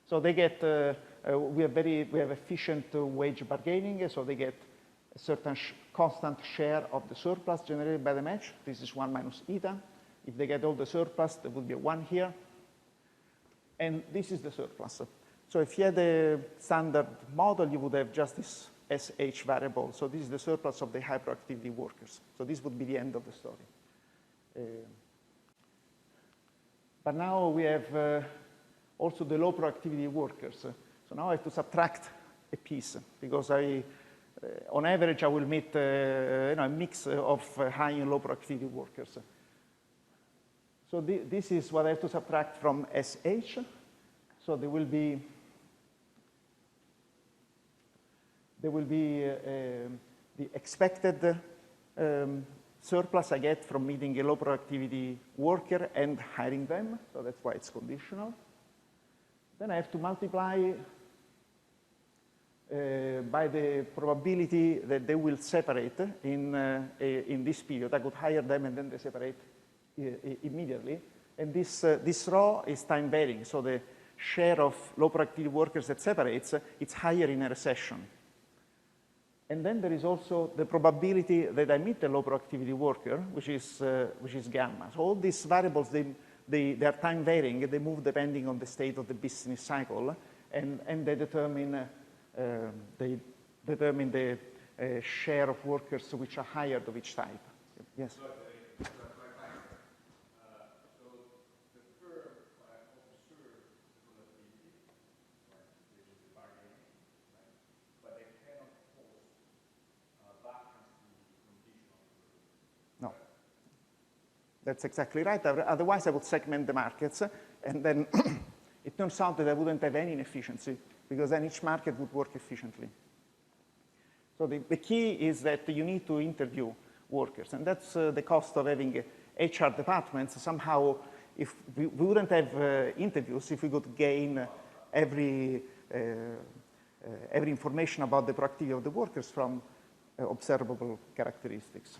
So they get, we have efficient wage bargaining, so they get a certain constant share of the surplus generated by the match. This is 1 minus eta. If they get all the surplus, there would be a 1 here. And this is the surplus. So if you had a standard model, you would have just this SH variable. So this is the surplus of the high productivity workers. So this would be the end of the story. But now we have also the low productivity workers. So now I have to subtract a piece because on average, I will meet a mix of high and low productivity workers. So this is what I have to subtract from SH. So there will be the expected surplus I get from meeting a low productivity worker and hiring them. So that's why it's conditional. Then I have to multiply by the probability that they will separate in this period. I could hire them and then they separate immediately. And this rho is time varying. So the share of low productivity workers that separates, it's higher in a recession. And then there is also the probability that I meet a low productivity worker, which is gamma. So all these variables, they are time varying. They move depending on the state of the business cycle, and they determine the share of workers which are hired of each type. Yes. That's exactly right. Otherwise, I would segment the markets, and then it turns out that I wouldn't have any inefficiency, because then each market would work efficiently. So the key is that you need to interview workers, and that's the cost of having HR departments. Somehow, if we wouldn't have interviews, if we could gain every information about the productivity of the workers from observable characteristics.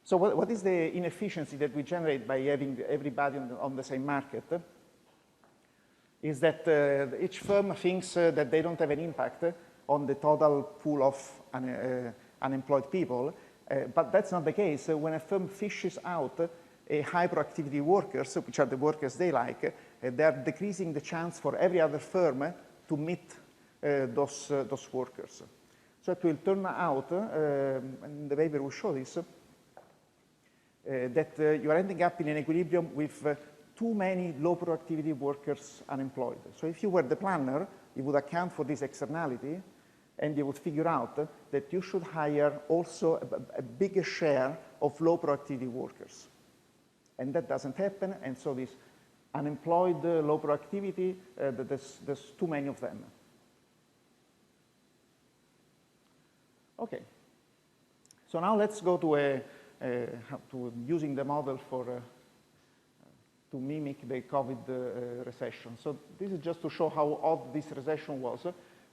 So what is the inefficiency that we generate by having everybody on the same market? Is that each firm thinks that they don't have an impact on the total pool of unemployed people, but that's not the case. When a firm fishes out a high productivity workers, which are the workers they like, they are decreasing the chance for every other firm to meet those workers. So it will turn out, and the paper will show this, that you are ending up in an equilibrium with too many low productivity workers unemployed. So if you were the planner, you would account for this externality, and you would figure out that you should hire also a bigger share of low productivity workers. And that doesn't happen, and so this unemployed low productivity, there's too many of them. Okay. So now let's go to using the model to mimic the COVID recession. So this is just to show how odd this recession was.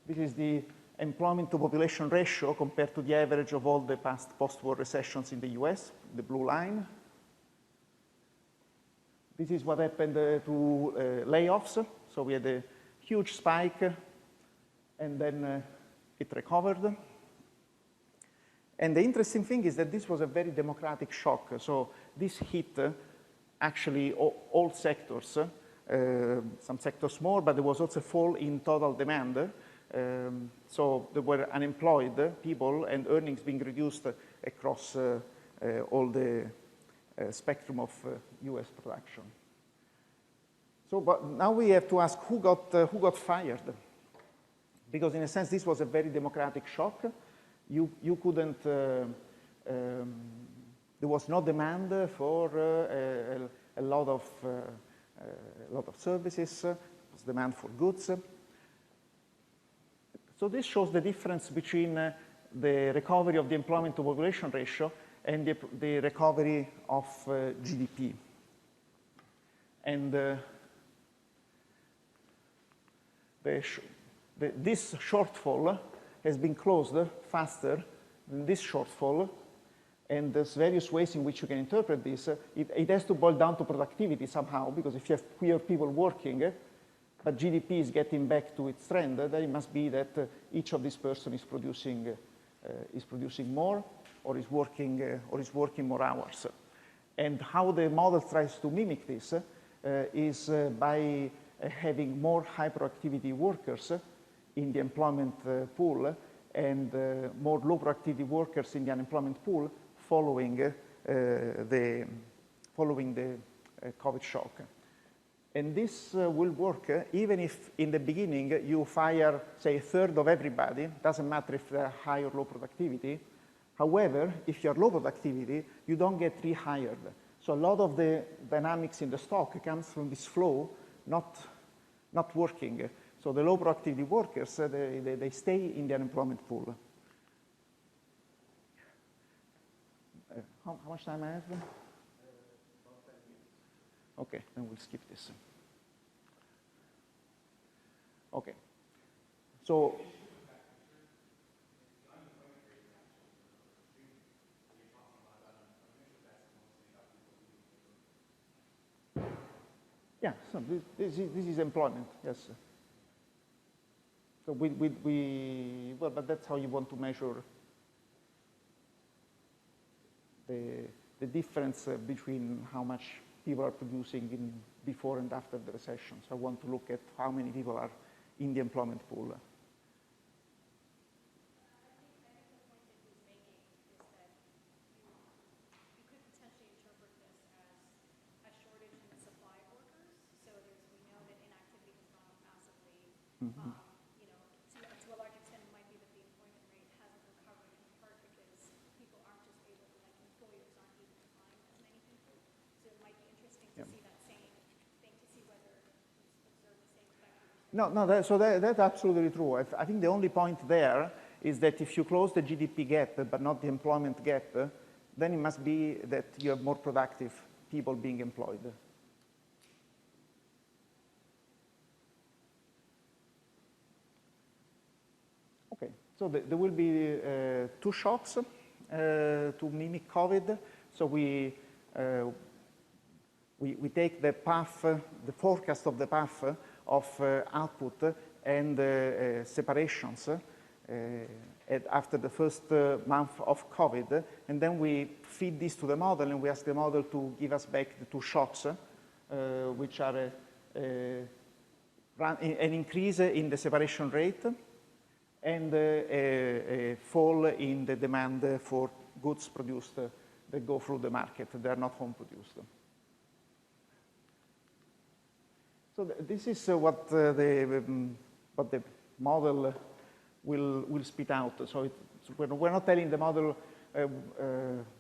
This is the employment to population ratio compared to the average of all the past post-war recessions in the US, the blue line. This is what happened to layoffs. So we had a huge spike, and then it recovered. And the interesting thing is that this was a very democratic shock. So this hit actually all sectors, some sectors more, but there was also a fall in total demand. So there were unemployed people and earnings being reduced across all the spectrum of US production. So but now we have to ask who got fired? Because in a sense, this was a very democratic shock. You couldn't there was no demand for a lot of services, there was demand for goods. So this shows the difference between the recovery of the employment to population ratio and the recovery of GDP. And this shortfall has been closed faster than this shortfall, and there's various ways in which you can interpret this. It has to boil down to productivity somehow, because if you have fewer people working, but GDP is getting back to its trend, then it must be that each of these persons is producing more, or is working more hours. And how the model tries to mimic this is by having more high productivity workers in the employment pool and more low productivity workers in the unemployment pool following the COVID shock. And this will work even if in the beginning you fire, say, a third of everybody. Doesn't matter if they're high or low productivity. However, if you're low productivity, you don't get rehired. So a lot of the dynamics in the stock comes from this flow not working. So the low productivity workers, they stay in the unemployment pool. How much time I have? Okay, then we'll skip this. Okay, so yeah, so this is employment, yes. So well, but that's how you want to measure the difference between how much people are producing in before and after the recession. So I want to look at how many people are in the employment pool. You know, to a large extent, it might be that the employment rate hasn't recovered in part because people aren't just able to, like, employers aren't able to find as many people. So it might be interesting to see that same thing, to see whether you observe the same spectrum. So that's absolutely true. I think the only point there is that if you close the GDP gap but not the employment gap, then it must be that you have more productive people being employed. Okay, so there will be two shocks to mimic COVID. So we take the path, the forecast of the path of output and separations after the first month of COVID, and then we feed this to the model, and we ask the model to give us back the two shocks, which are an increase in the separation rate and a fall in the demand for goods produced that go through the market. They are not home produced. So this is what the model will spit out. So we're not telling the model,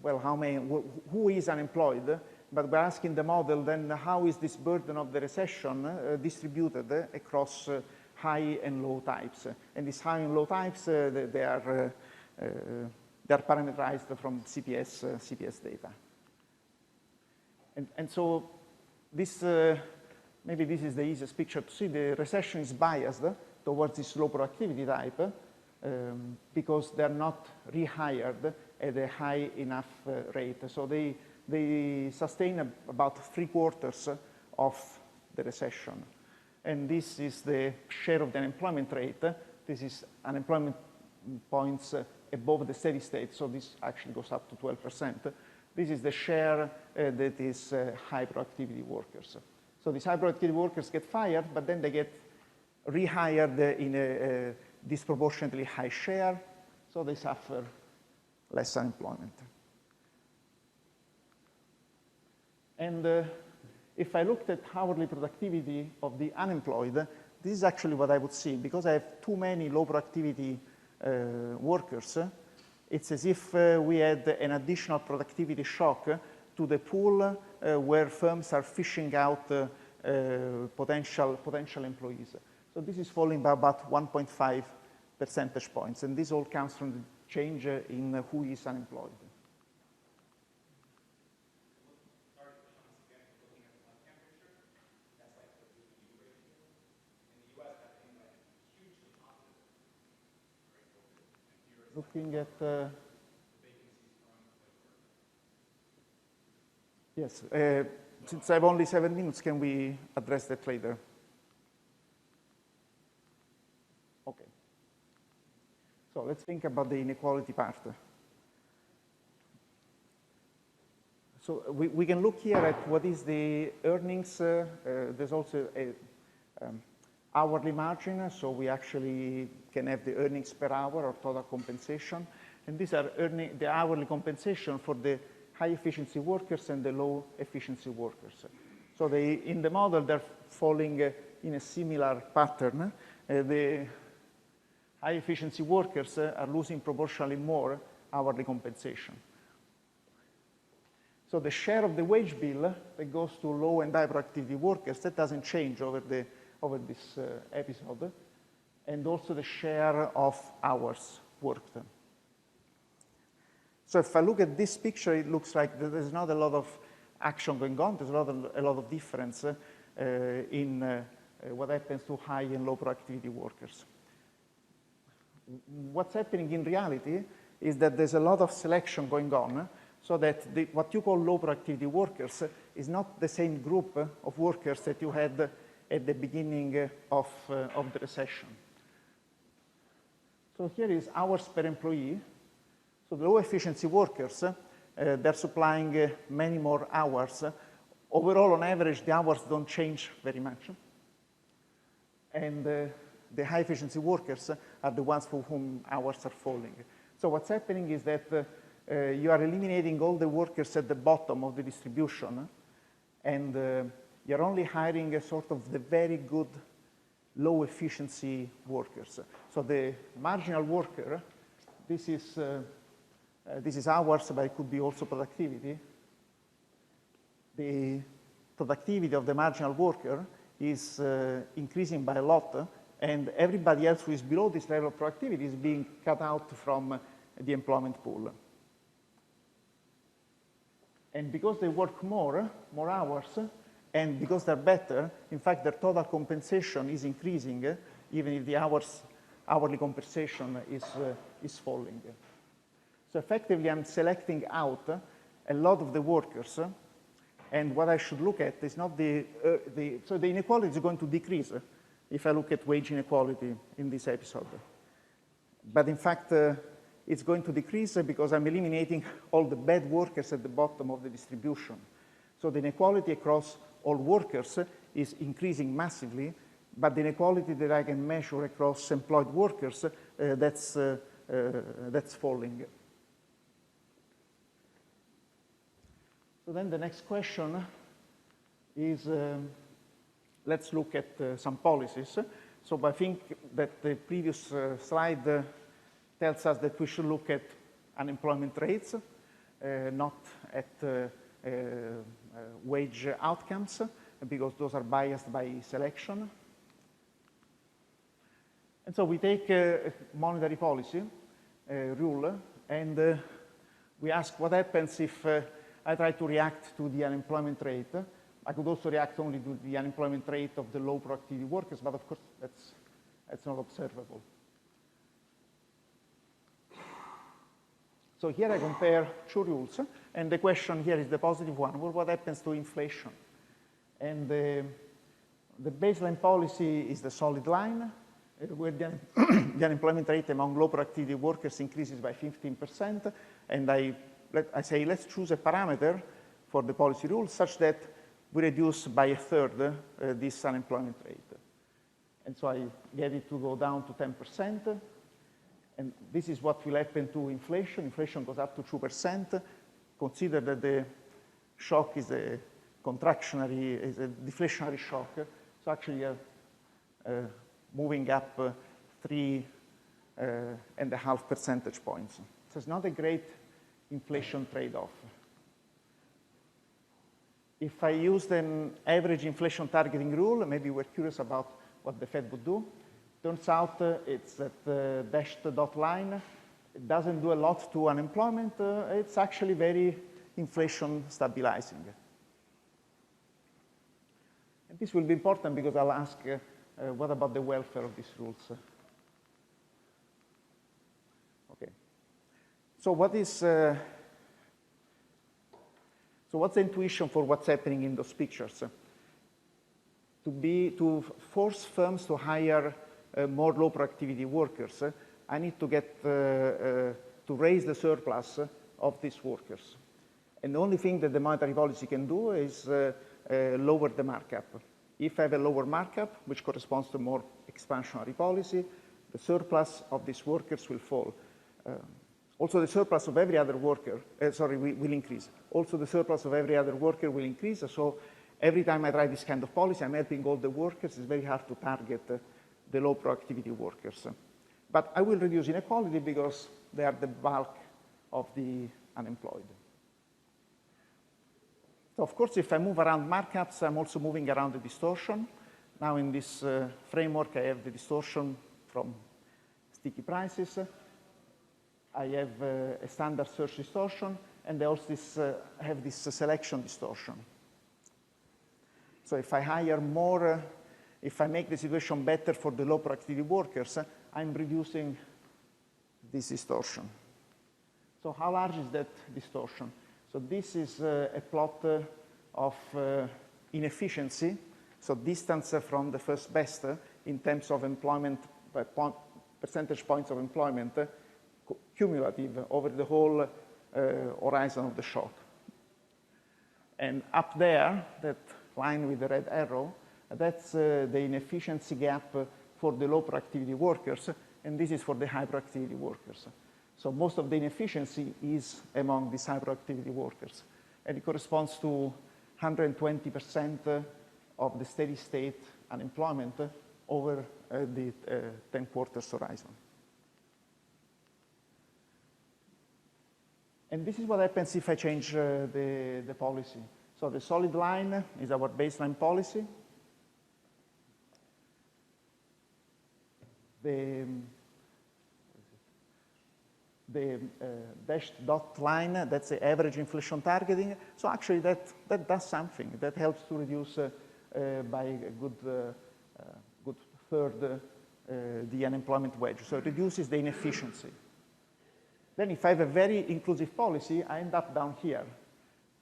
well, who is unemployed, but we're asking the model then how is this burden of the recession distributed across high and low types. And these high and low types, they are parameterized from CPS data. And so this, maybe this is the easiest picture to see. The recession is biased towards this low productivity type because they're not rehired at a high enough rate. So they sustain about 3/4 of the recession. And this is the share of the unemployment rate. This is unemployment points above the steady state. So this actually goes up to 12%. This is the share that is high productivity workers. So these high productivity workers get fired, but then they get rehired in a disproportionately high share, so they suffer less unemployment. And if I looked at hourly productivity of the unemployed, this is actually what I would see. Because I have too many low productivity workers, it's as if we had an additional productivity shock to the pool where firms are fishing out potential employees. So this is falling by about 1.5 percentage points, and this all comes from the change in who is unemployed. Looking at, yes, since I have only 7 minutes, can we address that later? Okay. So let's think about the inequality part. So we can look here at what is the earnings. There's also a hourly margin, so we actually can have the earnings per hour or total compensation. And these are the hourly compensation for the high efficiency workers and the low efficiency workers. So in the model, they're falling in a similar pattern. The high efficiency workers are losing proportionally more hourly compensation. So the share of the wage bill that goes to low and high productivity workers, that doesn't change over this episode, and also the share of hours worked. So if I look at this picture, it looks like there's not a lot of action going on. There's a lot of difference in what happens to high and low productivity workers. What's happening in reality is that there's a lot of selection going on, so that what you call low productivity workers is not the same group of workers that you had at the beginning of the recession. So here is hours per employee. So the low efficiency workers, they're supplying many more hours. Overall, on average, the hours don't change very much. And the high efficiency workers are the ones for whom hours are falling. So what's happening is that you are eliminating all the workers at the bottom of the distribution, and you're only hiring a sort of the very good low efficiency workers. So the marginal worker, this is hours, but it could be also productivity. The productivity of the marginal worker is increasing by a lot, and everybody else who is below this level of productivity is being cut out from the employment pool. And because they work more hours, and because they're better, in fact, their total compensation is increasing, even if the hourly compensation is falling. So effectively, I'm selecting out a lot of the workers, and what I should look at is not so the inequality is going to decrease if I look at wage inequality in this episode. But in fact, it's going to decrease because I'm eliminating all the bad workers at the bottom of the distribution. So the inequality across all workers is increasing massively, but the inequality that I can measure across employed workers, that's falling. So then the next question is, let's look at some policies. So I think that the previous slide tells us that we should look at unemployment rates, not at wage outcomes, because those are biased by selection. And so we take a monetary policy rule, and we ask what happens if I try to react to the unemployment rate. I could also react only to the unemployment rate of the low productivity workers, but of course that's not observable. So here I compare two rules, and the question here is the positive one. Well, what happens to inflation? And the baseline policy is the solid line, where the unemployment rate among low productivity workers increases by 15%, and I say let's choose a parameter for the policy rule such that we reduce by a third this unemployment rate. And so I get it to go down to 10%. And this is what will happen to inflation. Inflation goes up to 2%. Consider that the shock is a deflationary shock. So actually, moving up 3.5 percentage points. So it's not a great inflation trade-off. If I used an average inflation targeting rule, maybe we're curious about what the Fed would do. Turns out it's that the dashed dot line. It doesn't do a lot to unemployment. It's actually very inflation stabilizing. And this will be important because I'll ask, what about the welfare of these rules? Okay. So what's the intuition for what's happening in those pictures? To force firms to hire more low productivity workers, I need to get to raise the surplus of these workers. And the only thing that the monetary policy can do is lower the markup. If I have a lower markup, which corresponds to more expansionary policy, the surplus of these workers will fall. Also, the surplus of every other worker, will increase. Also, the surplus of every other worker will increase. So every time I try this kind of policy, I'm helping all the workers. It's very hard to target the low productivity workers. But I will reduce inequality because they are the bulk of the unemployed. So of course, if I move around markups, I'm also moving around the distortion. Now in this framework, I have the distortion from sticky prices. I have a standard search distortion, and I also have this selection distortion. So if I hire more, if I make the situation better for the low productivity workers, I'm reducing this distortion. So how large is that distortion? So this is a plot of inefficiency, so distance from the first best in terms of employment, percentage points of employment, cumulative over the whole horizon of the shock. And up there, that line with the red arrow, that's the inefficiency gap for the low productivity workers, and this is for the high productivity workers. So most of the inefficiency is among these high productivity workers, and it corresponds to 120% of the steady state unemployment over the 10 quarters horizon. And this is what happens if I change the policy. So the solid line is our baseline policy. The dashed dot line, that's the average inflation targeting. So actually that does something. That helps to reduce by a good third the unemployment wedge. So it reduces the inefficiency. Then if I have a very inclusive policy, I end up down here.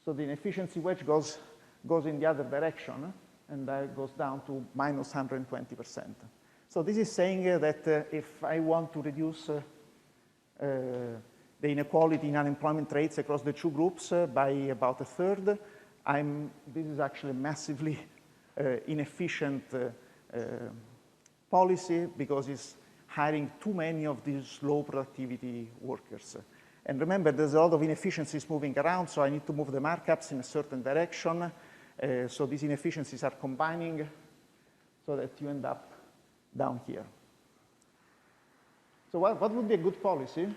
So the inefficiency wedge goes in the other direction, and that goes down to minus 120%. So this is saying that if I want to reduce the inequality in unemployment rates across the two groups by about a third, this is actually a massively inefficient policy because it's hiring too many of these low productivity workers. And remember, there's a lot of inefficiencies moving around, so I need to move the markups in a certain direction. So these inefficiencies are combining so that you end up down here. So what would be a good policy?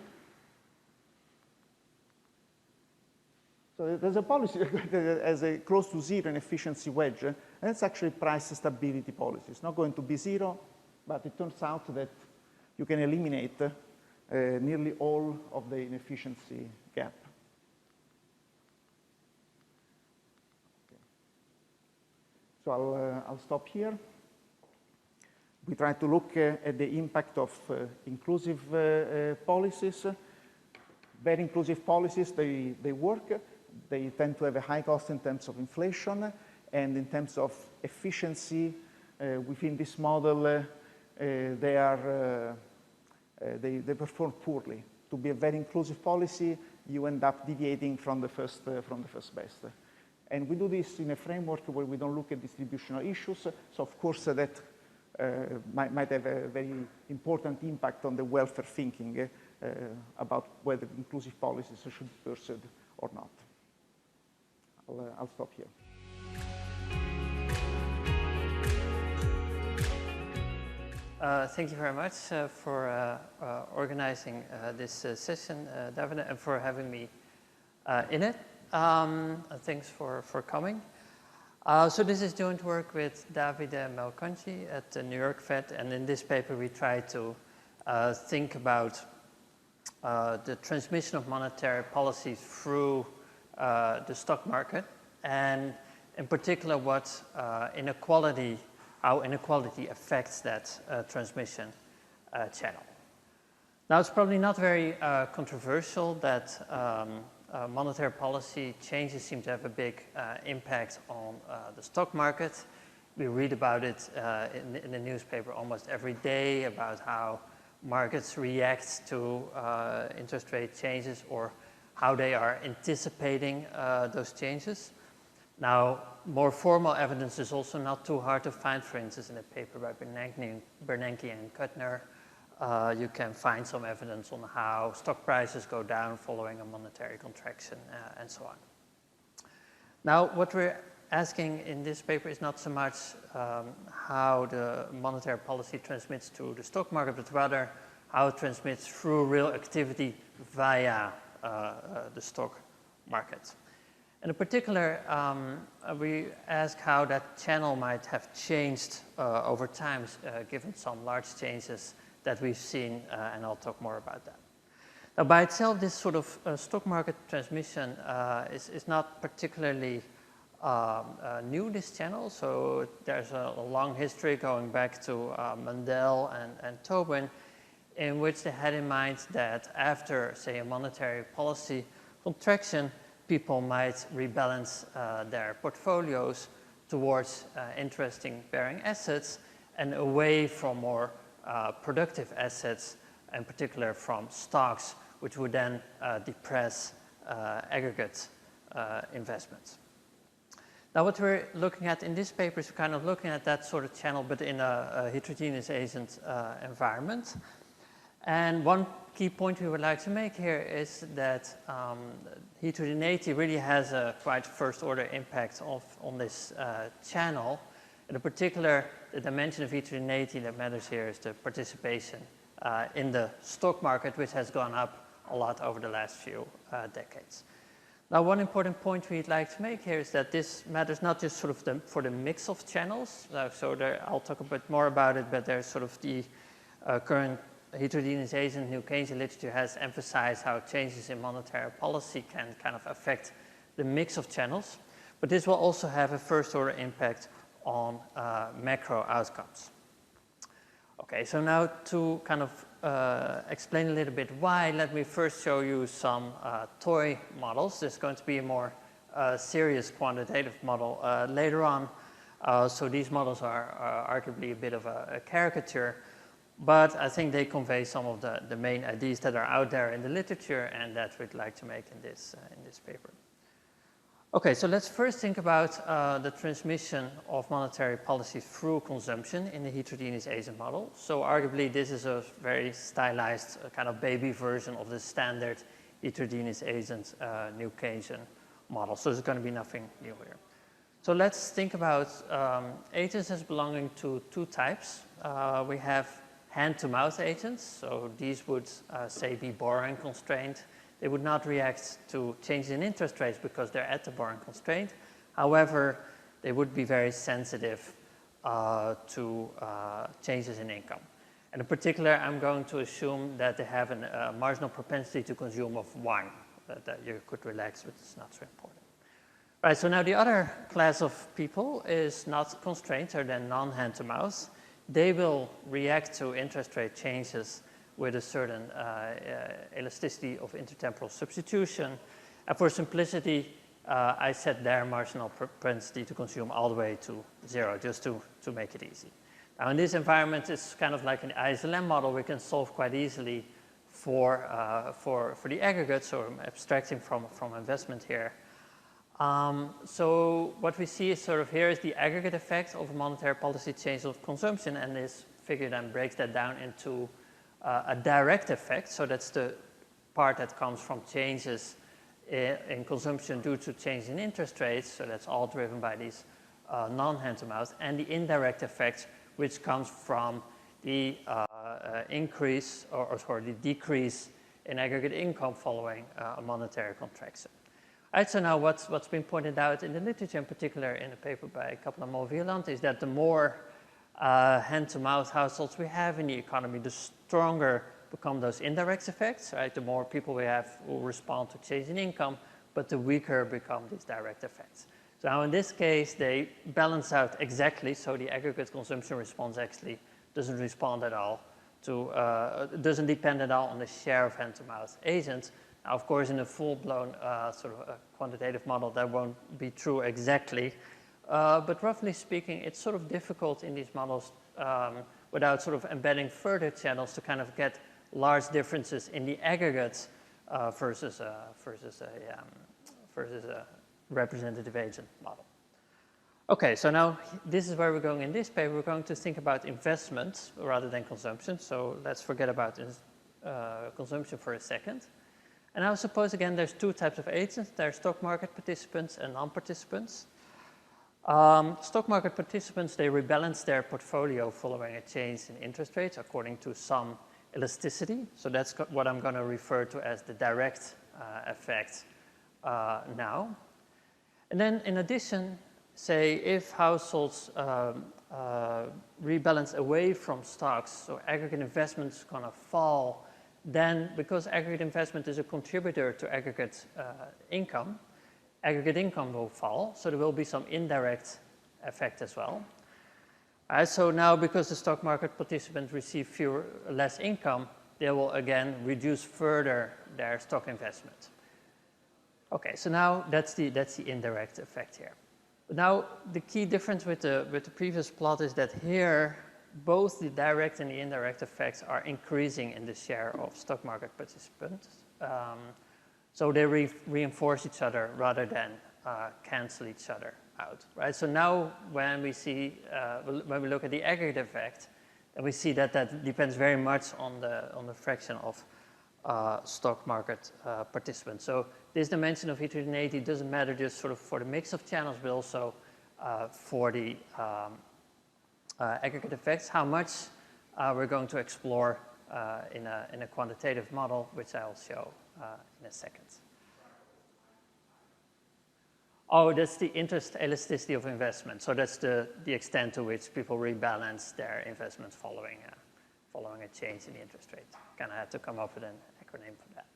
So there's a policy that has a close to zero inefficiency wedge, and it's actually price stability policy. It's not going to be zero, but it turns out that you can eliminate nearly all of the inefficiency gap. Okay. So I'll stop here. We try to look at the impact of inclusive policies. Very inclusive policies, they work. They tend to have a high cost in terms of inflation, and in terms of efficiency within this model, they perform poorly. To be a very inclusive policy, you end up deviating from the first best. And we do this in a framework where we don't look at distributional issues. So of course that might have a very important impact on the welfare thinking about whether inclusive policies should be pursued or not. I'll stop here. Thank you very much for organizing this session, Davide, and for having me in it. Thanks for coming. So this is joint work with Davide and Melcangi at the New York Fed, and in this paper we try to think about the transmission of monetary policy through the stock market, and in particular what how inequality affects that transmission channel. Now, it's probably not very controversial that monetary policy changes seem to have a big impact on the stock market. We read about it in the newspaper almost every day about how markets react to interest rate changes or how they are anticipating those changes. Now, more formal evidence is also not too hard to find. For instance, in a paper by Bernanke and Kuttner, you can find some evidence on how stock prices go down following a monetary contraction and so on. Now, what we're asking in this paper is not so much how the monetary policy transmits to the stock market, but rather how it transmits through real activity via the stock market. And in particular, we ask how that channel might have changed over time, given some large changes that we've seen, and I'll talk more about that. Now, by itself, this sort of stock market transmission is not particularly new, this channel. So there's a long history going back to Mendel and Tobin, in which they had in mind that after, say, a monetary policy contraction, people might rebalance their portfolios towards interest-bearing assets and away from more productive assets, in particular from stocks, which would then depress aggregate investments. Now, what we're looking at in this paper is kind of looking at that sort of channel, but in a heterogeneous agent environment. And one key point we would like to make here is that heterogeneity really has a quite first-order impact on this channel. And in particular, the dimension of heterogeneity that matters here is the participation in the stock market, which has gone up a lot over the last few decades. Now, one important point we'd like to make here is that this matters not just sort of for the mix of channels. I'll talk a bit more about it, but there's sort of the current heterogeneous agent New Keynesian literature has emphasized how changes in monetary policy can kind of affect the mix of channels, but this will also have a first-order impact on macro outcomes. Okay, so now to kind of explain a little bit why, let me first show you some toy models. There's going to be a more serious quantitative model later on. So these models are arguably a bit of a caricature, but I think they convey some of the main ideas that are out there in the literature and that we'd like to make in this paper. Okay, so let's first think about the transmission of monetary policy through consumption in the heterogeneous agent model. So arguably this is a very stylized kind of baby version of the standard heterogeneous agent New Keynesian model. So there's going to be nothing new here. So let's think about agents as belonging to two types. We have hand-to-mouth agents, so these would, say, be borrowing constrained. They would not react to changes in interest rates because they're at the borrowing constraint. However, they would be very sensitive to changes in income. And in particular, I'm going to assume that they have a marginal propensity to consume of 1, that you could relax with. It's not so important. Right, so now the other class of people is not constrained, or then non-hand-to-mouth. They will react to interest rate changes with a certain elasticity of intertemporal substitution. And for simplicity, I set their marginal propensity to consume all the way to 0, just to make it easy. Now, in this environment, it's kind of like an ISLM model. We can solve quite easily for the aggregate, so I'm abstracting from investment here. So what we see is sort of here is the aggregate effect of a monetary policy change of consumption, and this figure then breaks that down into a direct effect. So that's the part that comes from changes in consumption due to change in interest rates. So that's all driven by these non-hand-to-mouth, and the indirect effect, which comes from the increase or the decrease in aggregate income following a monetary contraction. All right, so now what's been pointed out in the literature, in particular in a paper by Kaplan Wieland, is that the more hand-to-mouth households we have in the economy, the stronger become those indirect effects, right? The more people we have who respond to change in income, but the weaker become these direct effects. So now in this case, they balance out exactly, so the aggregate consumption response actually doesn't respond at all to, doesn't depend at all on the share of hand-to-mouth agents. Now, of course, in a full-blown sort of a quantitative model, that won't be true exactly. But roughly speaking, it's sort of difficult in these models without sort of embedding further channels to kind of get large differences in the aggregates versus a representative agent model. Okay, so now this is where we're going in this paper. We're going to think about investment rather than consumption. So let's forget about consumption for a second. And now suppose again there's two types of agents. There's stock market participants and non-participants. Stock market participants, they rebalance their portfolio following a change in interest rates according to some elasticity. So that's what I'm going to refer to as the direct effect now. And then in addition, say if households rebalance away from stocks, so aggregate investment is going to fall, then because aggregate investment is a contributor to aggregate income will fall, so there will be some indirect effect as well. So now because the stock market participants receive less income, they will again reduce further their stock investment. Okay, so now that's the indirect effect here. But now the key difference with the previous plot is that here both the direct and the indirect effects are increasing in the share of stock market participants. So they reinforce each other rather than cancel each other out, right? So now when we see, when we look at the aggregate effect, then we see that that depends very much on the fraction of stock market participants. So this dimension of heterogeneity doesn't matter just sort of for the mix of channels, but also for the aggregate effects. How much we're going to explore in a quantitative model, which I'll show in a second. Oh, that's the interest elasticity of investment. So that's the extent to which people rebalance their investments following a change in the interest rate. Kind of had to come up with an acronym for that.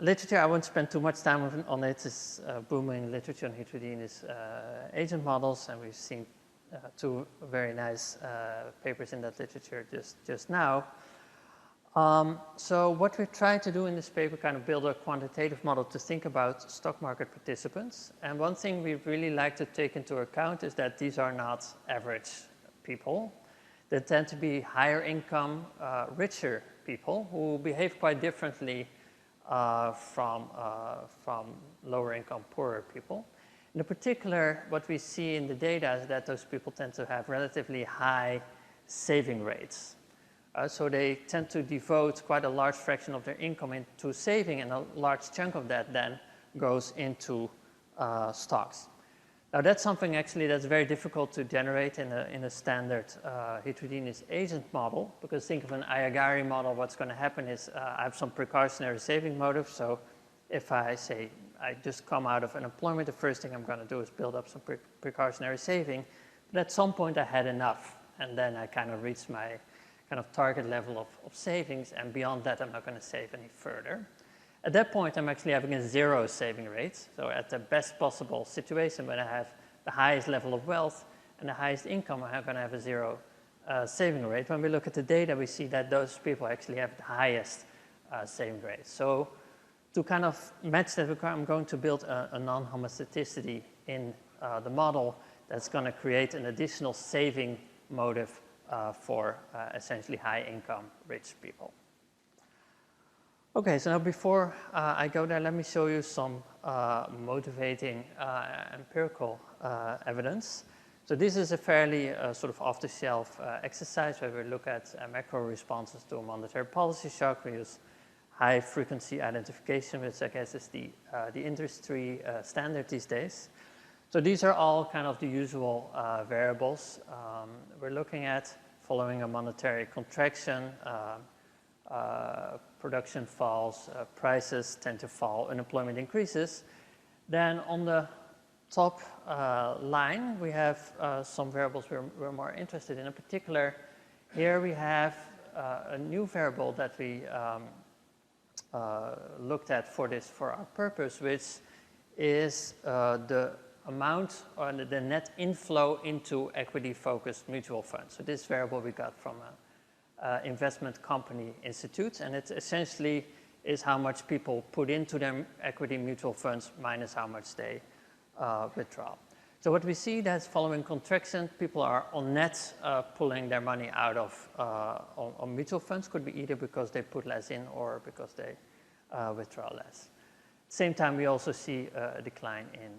Literature, I won't spend too much time on it. It's booming literature on heterogeneous agent models, and we've seen two very nice papers in that literature just now. So what we're trying to do in this paper, kind of build a quantitative model to think about stock market participants. And one thing we really like to take into account is that these are not average people. They tend to be higher income, richer people who behave quite differently from lower income, poorer people. In particular, what we see in the data is that those people tend to have relatively high saving rates. So they tend to devote quite a large fraction of their income into saving, and a large chunk of that then goes into stocks. Now that's something actually that's very difficult to generate in a standard heterogeneous agent model, because think of an Iagari model. What's going to happen is I have some precautionary saving motive. So if I say I just come out of unemployment, the first thing I'm going to do is build up some precautionary saving. But at some point I had enough, and then I kind of reached my kind of target level of savings, and beyond that I'm not going to save any further. At that point I'm actually having a zero saving rate. So at the best possible situation, when I have the highest level of wealth and the highest income, I'm going to have a zero saving rate. When we look at the data, we see that those people actually have the highest saving rate. So to kind of match that, I'm going to build a non-homostaticity in the model that's going to create an additional saving motive for essentially high income, rich people. Okay, so now before I go there, let me show you some motivating empirical evidence. So this is a fairly sort of off-the-shelf exercise where we look at macro responses to a monetary policy shock. We use high-frequency identification, which I guess is the industry standard these days. So these are all kind of the usual variables we're looking at. Following a monetary contraction, production falls, prices tend to fall, unemployment increases. Then on the top line, we have some variables we're more interested in. In particular, here we have a new variable that we looked at for our purpose, which is the amount or the net inflow into equity-focused mutual funds. So this variable we got from an investment company institute, and it essentially is how much people put into their equity mutual funds minus how much they withdraw. So what we see that's following contraction, people are on net pulling their money out of on mutual funds. Could be either because they put less in or because they withdraw less. Same time, we also see a decline in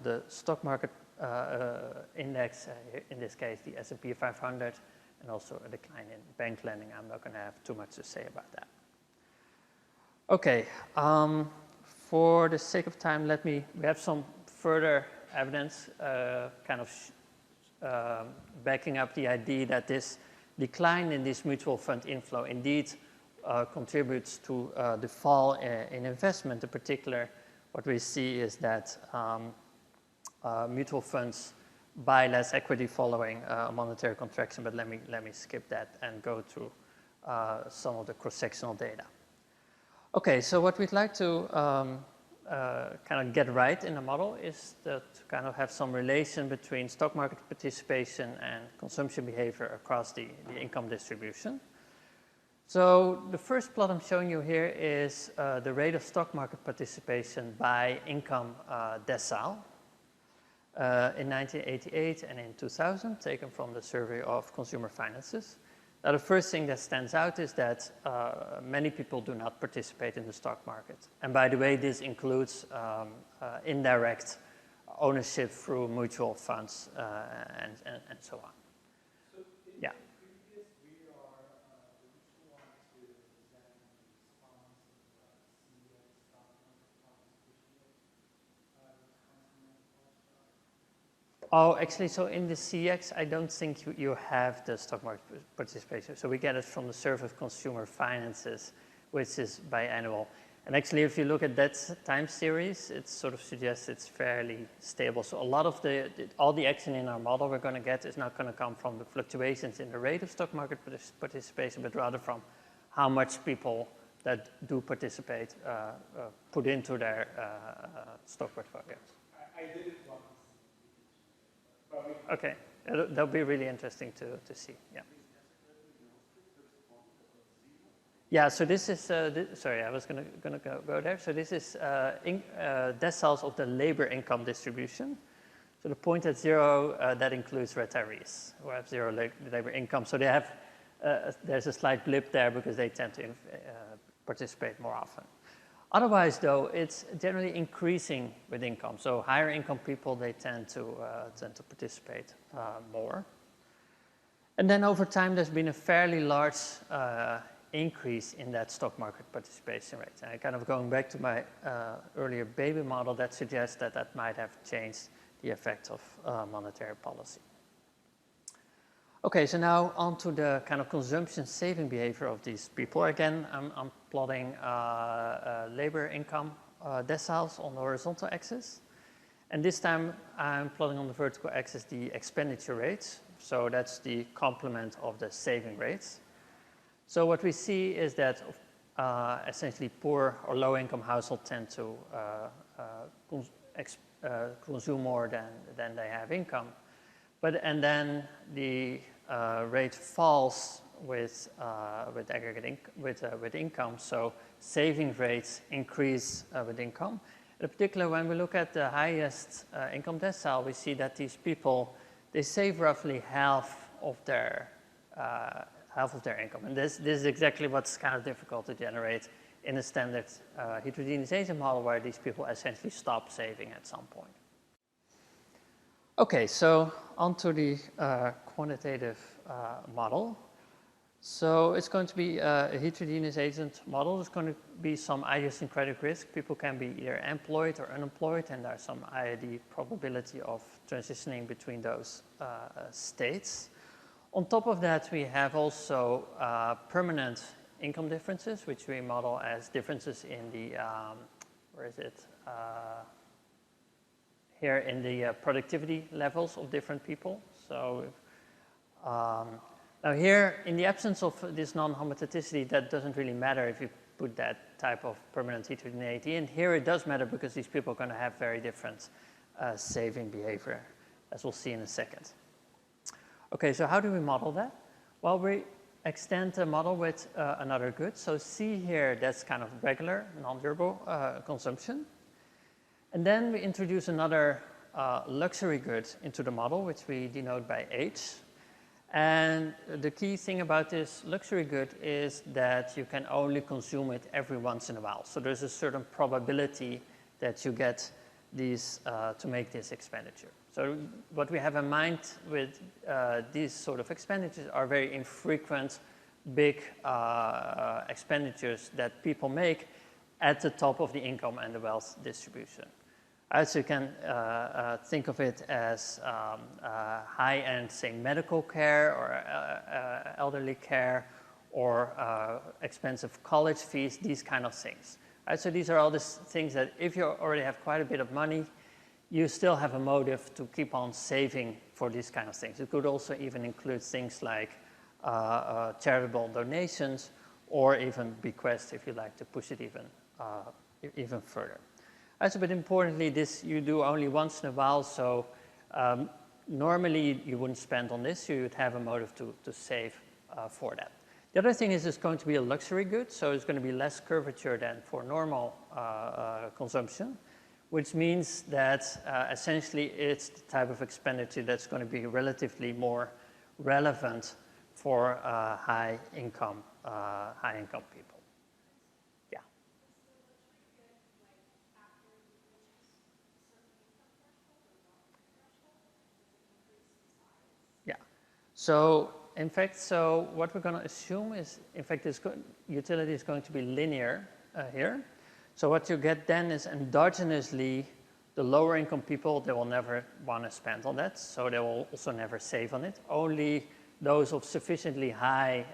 the stock market index, in this case, the S&P 500, and also a decline in bank lending. I'm not going to have too much to say about that. Okay, for the sake of time, we have some further evidence kind of backing up the idea that this decline in this mutual fund inflow indeed contributes to the fall in investment. In particular, what we see is that mutual funds buy less equity following monetary contraction, but let me skip that and go through some of the cross-sectional data. Okay, so what we'd like to kind of get right in the model is to kind of have some relation between stock market participation and consumption behavior across the income distribution. So the first plot I'm showing you here is the rate of stock market participation by income decile in 1988 and in 2000, taken from the Survey of Consumer Finances. Now, the first thing that stands out is that many people do not participate in the stock market. And by the way, this includes indirect ownership through mutual funds and so on. So yeah. Oh, actually, so in the CX, I don't think you have the stock market participation. So we get it from the Survey of Consumer Finances, which is biannual. And actually, if you look at that time series, it sort of suggests it's fairly stable. So a lot of all the action in our model we're going to get is not going to come from the fluctuations in the rate of stock market participation, but rather from how much people that do participate put into their stock portfolios. I did it once. Okay, that'll be really interesting to see. Yeah. Yeah. So this is sorry, I was gonna go there. So this is deciles of the labor income distribution. So the point at zero that includes retirees who have zero labor income. So they have there's a slight blip there because they tend to participate more often. Otherwise, though, it's generally increasing with income. So higher income people, they tend to participate more. And then over time, there's been a fairly large increase in that stock market participation rate. And kind of going back to my earlier baby model, that suggests that that might have changed the effect of monetary policy. Okay, so now on to the kind of consumption saving behavior of these people. Again, I'm plotting labor income deciles on the horizontal axis. And this time I'm plotting on the vertical axis the expenditure rates. So that's the complement of the saving rates. So what we see is that essentially poor or low income households tend to consume more than they have income. And then the rate falls with income. So saving rates increase with income. In particular, when we look at the highest income decile, we see that these people, they save roughly half of their income. And this is exactly what's kind of difficult to generate in a standard heterogeneization model, where these people essentially stop saving at some point. Okay, so onto the quantitative model. So it's going to be a heterogeneous agent model. There's going to be some idiosyncratic risk. People can be either employed or unemployed, and there's some IID probability of transitioning between those states. On top of that, we have also permanent income differences, which we model as differences in the, where is it? Here in the productivity levels of different people. So now here, in the absence of this non-homotheticity, that doesn't really matter if you put that type of permanent heterogeneity in. Here it does matter because these people are going to have very different saving behavior, as we'll see in a second. Okay, so how do we model that? Well, we extend the model with another good. So C here, that's kind of regular, non-durable consumption. And then we introduce another luxury good into the model, which we denote by H. And the key thing about this luxury good is that you can only consume it every once in a while. So there's a certain probability that you get these to make this expenditure. So what we have in mind with these sort of expenditures are very infrequent, big expenditures that people make at the top of the income and the wealth distribution. So you can think of it as high-end, say, medical care or elderly care or expensive college fees, these kind of things. So these are all the things that if you already have quite a bit of money, you still have a motive to keep on saving for these kind of things. It could also even include things like charitable donations or even bequests if you like to push it even further. So, but importantly, this you do only once in a while, so normally you wouldn't spend on this, you would have a motive to save for that. The other thing is it's going to be a luxury good, so it's going to be less curvature than for normal consumption, which means that essentially it's the type of expenditure that's going to be relatively more relevant for high-income people. So, in fact, so what we're going to assume is, in fact, this utility is going to be linear here. So what you get then is endogenously, the lower income people, they will never want to spend on that. So they will also never save on it. Only those of sufficiently high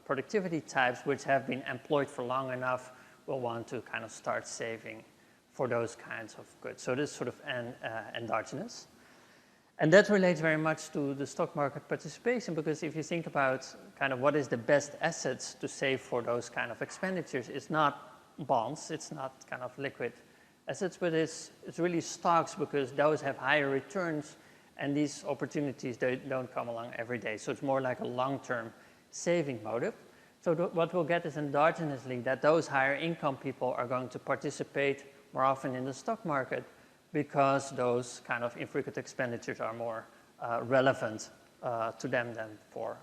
productivity types, which have been employed for long enough, will want to kind of start saving for those kinds of goods. So this is sort of endogenous. And that relates very much to the stock market participation, because if you think about kind of what is the best assets to save for those kind of expenditures, it's not bonds, it's not kind of liquid assets, but it's really stocks, because those have higher returns and these opportunities, they don't come along every day. So it's more like a long-term saving motive. So what we'll get is endogenously that those higher income people are going to participate more often in the stock market, because those kind of infrequent expenditures are more relevant to them than for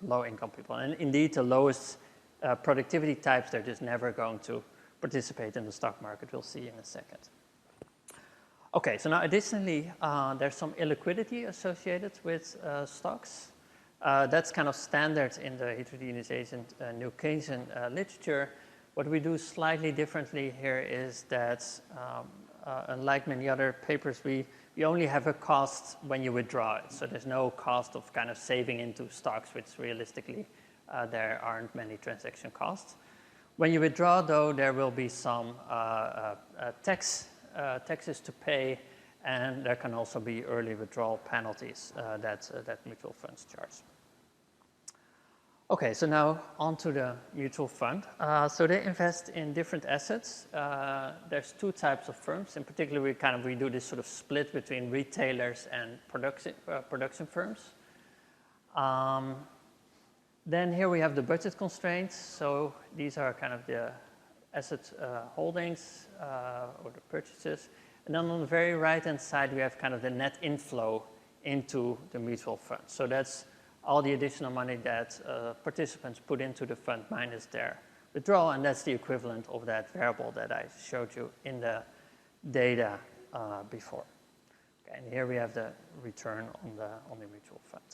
low-income people. And indeed, the lowest productivity types, they're just never going to participate in the stock market. We'll see in a second. Okay, so now additionally, there's some illiquidity associated with stocks. That's kind of standard in the heterogeneous agent New Keynesian literature. What we do slightly differently here is that unlike many other papers, we only have a cost when you withdraw it. So there's no cost of kind of saving into stocks, which realistically there aren't many transaction costs. When you withdraw, though, there will be some taxes to pay, and there can also be early withdrawal penalties that mutual funds charge. Okay, so now on to the mutual fund. So they invest in different assets. There's two types of firms. In particular, we do this sort of split between retailers and production firms. Then here we have the budget constraints. So these are kind of the asset holdings or the purchases. And then on the very right-hand side, we have kind of the net inflow into the mutual fund. So that's all the additional money that participants put into the fund minus their withdrawal, and that's the equivalent of that variable that I showed you in the data before. Okay, and here we have the return on the mutual fund.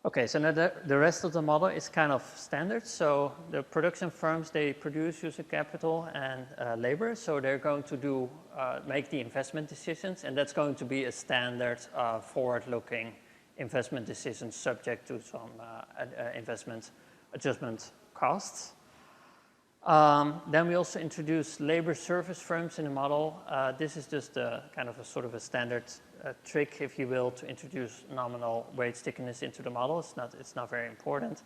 Okay, so now the rest of the model is kind of standard. So the production firms, they produce using capital and labor. So they're going to make the investment decisions, and that's going to be a standard forward-looking investment decision subject to some investment adjustment costs. Then we also introduce labor service firms in the model. This is just kind of a sort of a standard trick, if you will, to introduce nominal wage stickiness into the model. It's not very important.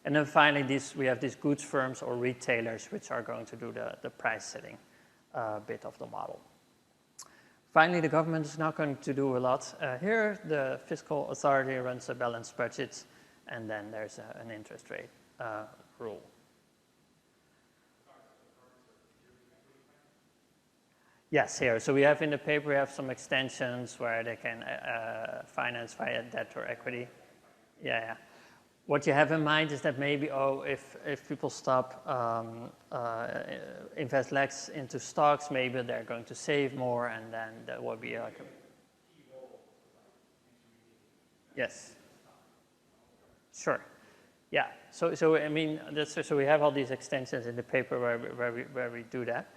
And then finally, we have these goods firms or retailers, which are going to do the price setting bit of the model. Finally, the government is not going to do a lot. Here, the fiscal authority runs a balanced budget, and then there's an interest rate rule. Yes, here. So we have in the paper, we have some extensions where they can finance via debt or equity. Yeah. What you have in mind is that maybe, if people stop invest less into stocks, maybe they're going to save more, and then that will be like yes. Sure. Yeah. So I mean, so we have all these extensions in the paper where we do that.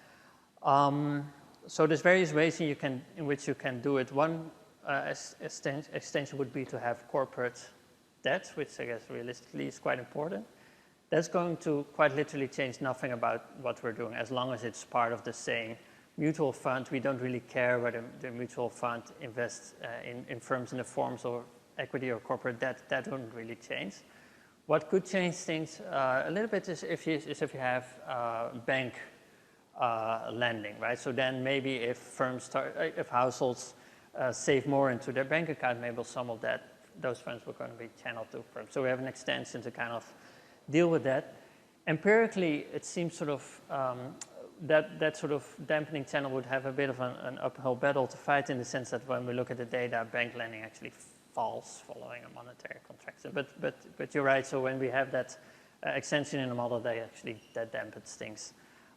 So there's various ways in which you can do it. One extension would be to have corporate debt, which I guess realistically is quite important. That's going to quite literally change nothing about what we're doing. As long as it's part of the same mutual fund, we don't really care whether the mutual fund invests in firms in the forms of equity or corporate debt. That wouldn't really change. What could change things a little bit is if you have bank lending, right? So then maybe if households save more into their bank account, maybe some of those funds were going to be channeled to firms. So we have an extension to kind of deal with that. Empirically, it seems sort of that sort of dampening channel would have a bit of an uphill battle to fight, in the sense that when we look at the data, bank lending actually falls following a monetary contraction. But you're right. So when we have that extension in the model, that dampens things.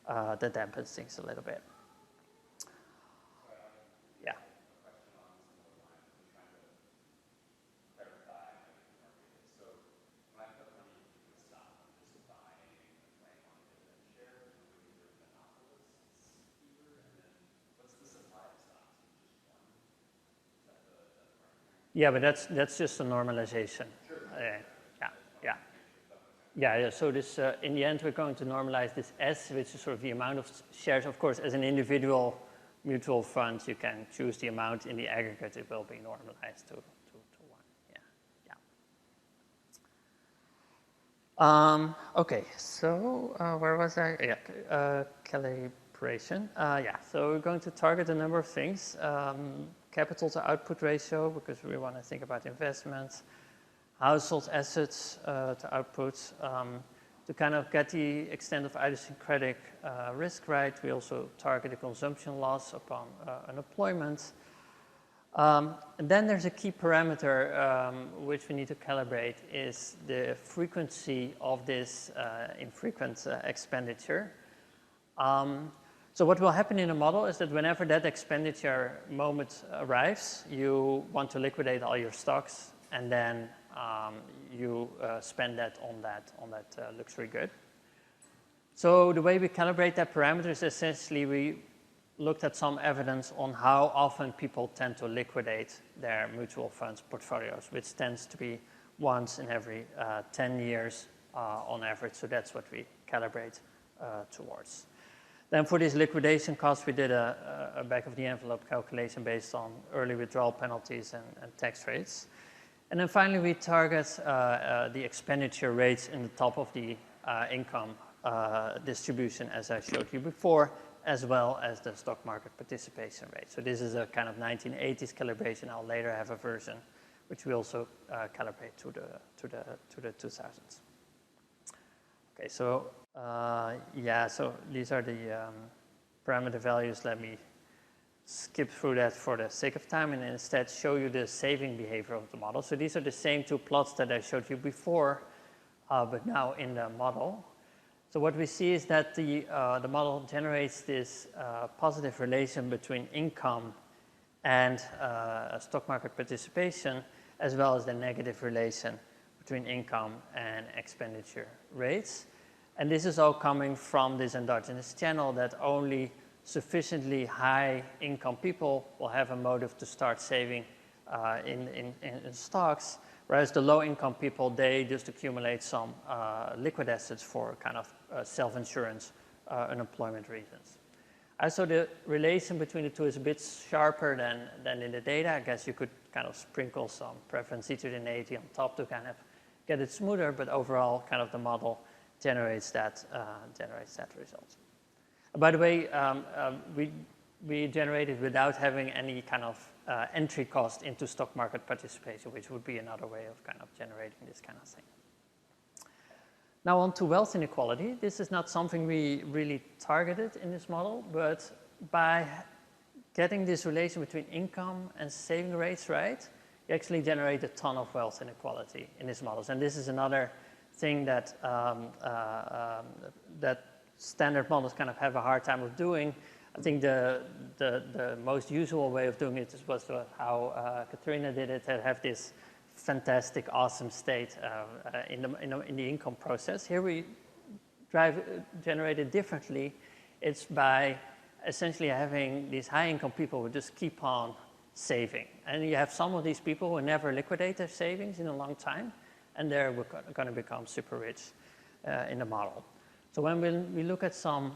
That dampens things a little bit. Yeah. Yeah, but that's just a normalization. Sure. Yeah. So this, in the end, we're going to normalize this S, which is sort of the amount of shares. Of course, as an individual mutual fund, you can choose the amount. In the aggregate, it will be normalized to 1. Okay, so where was I? Yeah, calibration. So we're going to target a number of things. Capital to output ratio, because we want to think about investments. Household assets to output, to kind of get the extent of idiosyncratic risk right. We also target the consumption loss upon unemployment. And then there's a key parameter which we need to calibrate, is the frequency of this infrequent expenditure. So what will happen in a model is that whenever that expenditure moment arrives, you want to liquidate all your stocks, and then you spend that on that luxury good. So the way we calibrate that parameter is essentially we looked at some evidence on how often people tend to liquidate their mutual funds portfolios, which tends to be once in every 10 years on average. So that's what we calibrate towards. Then for this liquidation cost, we did a back-of-the-envelope calculation based on early withdrawal penalties and tax rates. And then finally, we target the expenditure rates in the top of the income distribution, as I showed you before, as well as the stock market participation rate. So this is a kind of 1980s calibration. I'll later have a version which we also calibrate to the 2000s. Okay, so so these are the parameter values. Let me skip through that for the sake of time and instead show you the saving behavior of the model. So these are the same two plots that I showed you before, but now in the model. So what we see is that the model generates this positive relation between income and stock market participation, as well as the negative relation between income and expenditure rates. And this is all coming from this endogenous channel that only sufficiently high income people will have a motive to start saving in stocks, whereas the low income people, they just accumulate some liquid assets for kind of self-insurance, unemployment reasons. So the relation between the two is a bit sharper than in the data. I guess you could kind of sprinkle some preference heterogeneity on top to kind of get it smoother, but overall kind of the model generates that result. By the way, we generated without having any kind of entry cost into stock market participation, which would be another way of kind of generating this kind of thing. Now on to wealth inequality. This is not something we really targeted in this model, but by getting this relation between income and saving rates right, you actually generate a ton of wealth inequality in these models. And this is another thing that that standard models kind of have a hard time of doing. I think the most usual way of doing it was how Caterina did it, to have this fantastic, awesome state in the income process. Here we generate it differently. It's by essentially having these high income people who just keep on saving. And you have some of these people who never liquidate their savings in a long time, and they're going to become super rich in the model. So when we look at some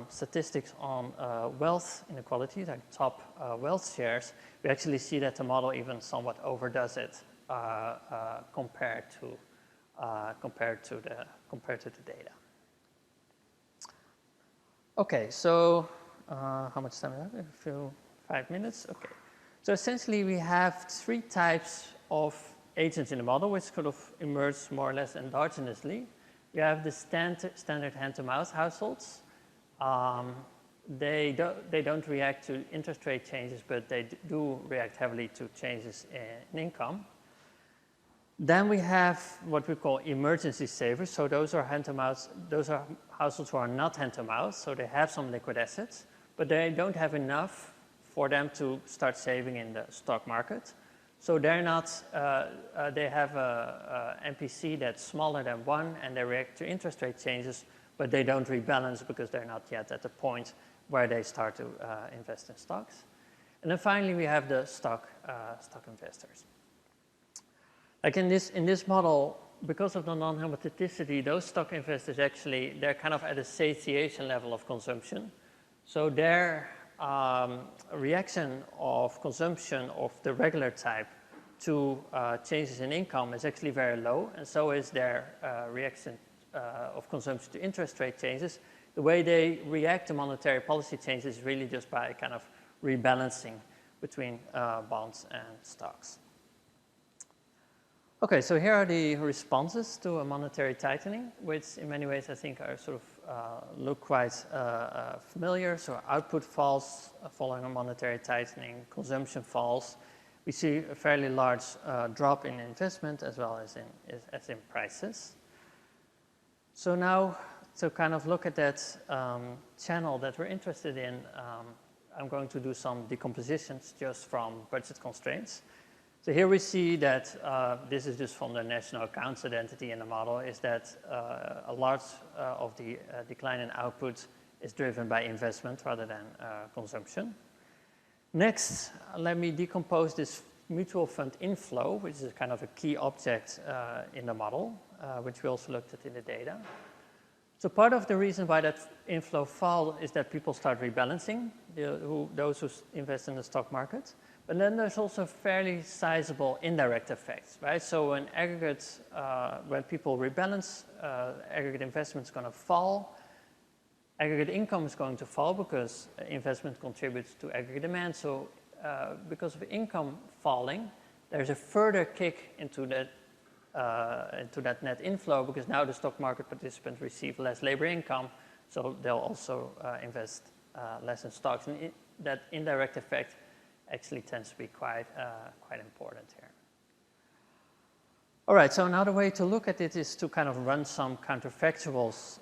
statistics on wealth inequality, like top wealth shares, we actually see that the model even somewhat overdoes it compared to the data. Okay, so how much time do I have? A few 5 minutes. Okay, so essentially we have 3 types of agents in the model, which sort of emerge more or less endogenously. We have the standard hand-to-mouth households. They don't react to interest rate changes, but they do react heavily to changes in income. Then we have what we call emergency savers. So those are hand-to-mouth. Those are households who are not hand-to-mouth, so they have some liquid assets, but they don't have enough for them to start saving in the stock market. So they're not. They have a MPC that's smaller than 1, and they react to interest rate changes, but they don't rebalance because they're not yet at the point where they start to invest in stocks. And then finally, we have the stock investors. Like in this model, because of the non-homotheticity, those stock investors actually, they're kind of at a satiation level of consumption. So their reaction of consumption of the regular type to changes in income is actually very low, and so is their reaction of consumption to interest rate changes. The way they react to monetary policy changes is really just by kind of rebalancing between bonds and stocks. Okay, so here are the responses to a monetary tightening, which in many ways I think are sort of look quite familiar. So output falls following a monetary tightening, consumption falls. We see a fairly large drop in investment as well as in prices. So now to kind of look at that channel that we're interested in, I'm going to do some decompositions just from budget constraints. So here we see that this is just from the national accounts identity in the model, is that a large of the decline in output is driven by investment rather than consumption. Next, let me decompose this mutual fund inflow, which is kind of a key object in the model, which we also looked at in the data. So part of the reason why that inflow falls is that people start rebalancing, those who invest in the stock market. But then there's also fairly sizable indirect effects, right? So when aggregate, when people rebalance, aggregate investment is going to fall. Aggregate income is going to fall because investment contributes to aggregate demand. So because of income falling, there's a further kick into that net inflow because now the stock market participants receive less labor income, so they'll also invest less in stocks. And that indirect effect actually tends to be quite important here. All right, so another way to look at it is to kind of run some counterfactuals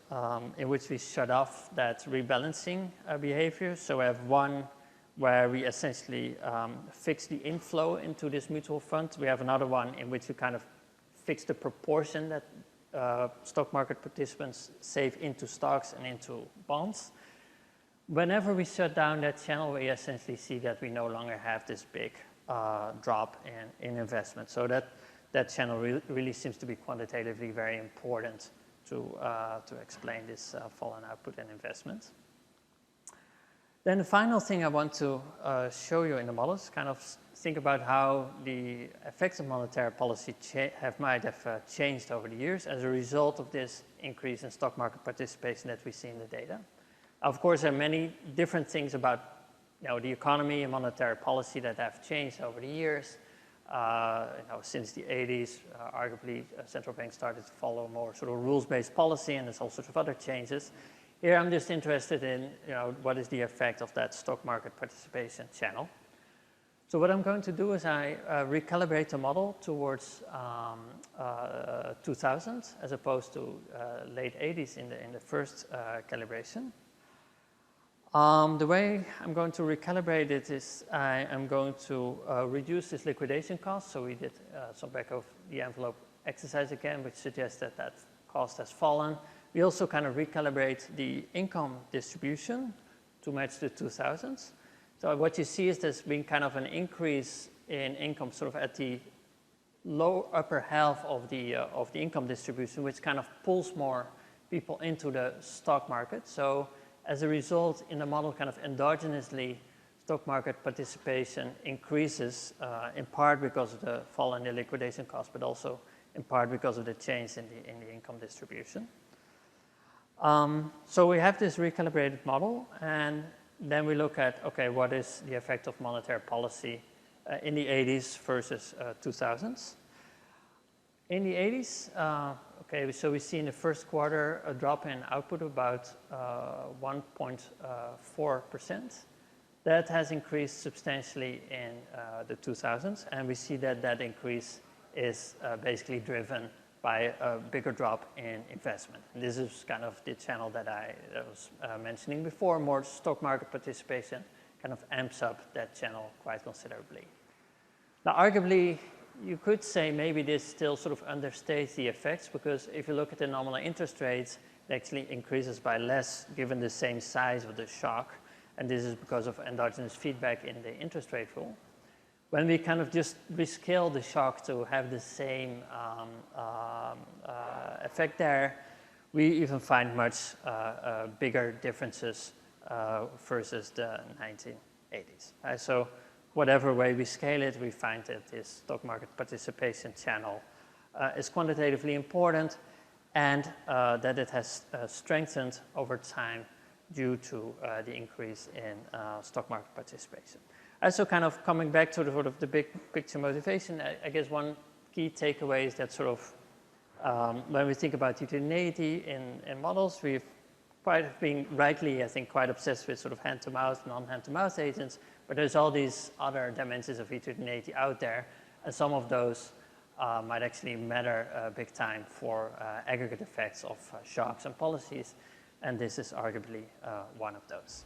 in which we shut off that rebalancing behavior. So we have one where we essentially fix the inflow into this mutual fund. We have another one in which we kind of fix the proportion that stock market participants save into stocks and into bonds. Whenever we shut down that channel, we essentially see that we no longer have this big drop in investment. So that channel really seems to be quantitatively very important to explain this fall in output and investment. Then the final thing I want to show you in the models, kind of think about how the effects of monetary policy might have changed over the years as a result of this increase in stock market participation that we see in the data. Of course, there are many different things about the economy and monetary policy that have changed over the years. Since the 80s, arguably, central banks started to follow more sort of rules-based policy, and there's all sorts of other changes. Here, I'm just interested in, what is the effect of that stock market participation channel. So what I'm going to do is I recalibrate the model towards 2000, as opposed to late 80s in the first calibration. The way I'm going to recalibrate it is I am going to reduce this liquidation cost. So we did some back of the envelope exercise again, which suggests that that cost has fallen. We also kind of recalibrate the income distribution to match the 2000s. So what you see is there's been kind of an increase in income sort of at the upper half of the income distribution, which kind of pulls more people into the stock market. So as a result, in the model, kind of endogenously, stock market participation increases in part because of the fall in the liquidation cost, but also in part because of the change in the income distribution. So we have this recalibrated model, and then we look at, okay, what is the effect of monetary policy in the 80s versus 2000s. In the 80s, okay, so we see in the first quarter a drop in output of about 1.4%. That has increased substantially in the 2000s, and we see that that increase is basically driven by a bigger drop in investment. And this is kind of the channel that I was mentioning before. More stock market participation kind of amps up that channel quite considerably. Now, arguably, you could say maybe this still sort of understates the effects, because if you look at the nominal interest rates, it actually increases by less given the same size of the shock. And this is because of endogenous feedback in the interest rate rule. When we kind of just rescale the shock to have the same effect there, we even find much bigger differences versus the 1980s. So whatever way we scale it, we find that this stock market participation channel is quantitatively important, and that it has strengthened over time due to the increase in stock market participation. So kind of coming back to the sort of the big picture motivation, I guess one key takeaway is that sort of when we think about heterogeneity in models, we've been rightly, I think, quite obsessed with sort of hand-to-mouth, non-hand-to-mouth agents, but there's all these other dimensions of heterogeneity out there, and some of those might actually matter big time for aggregate effects of shocks and policies, and this is arguably one of those.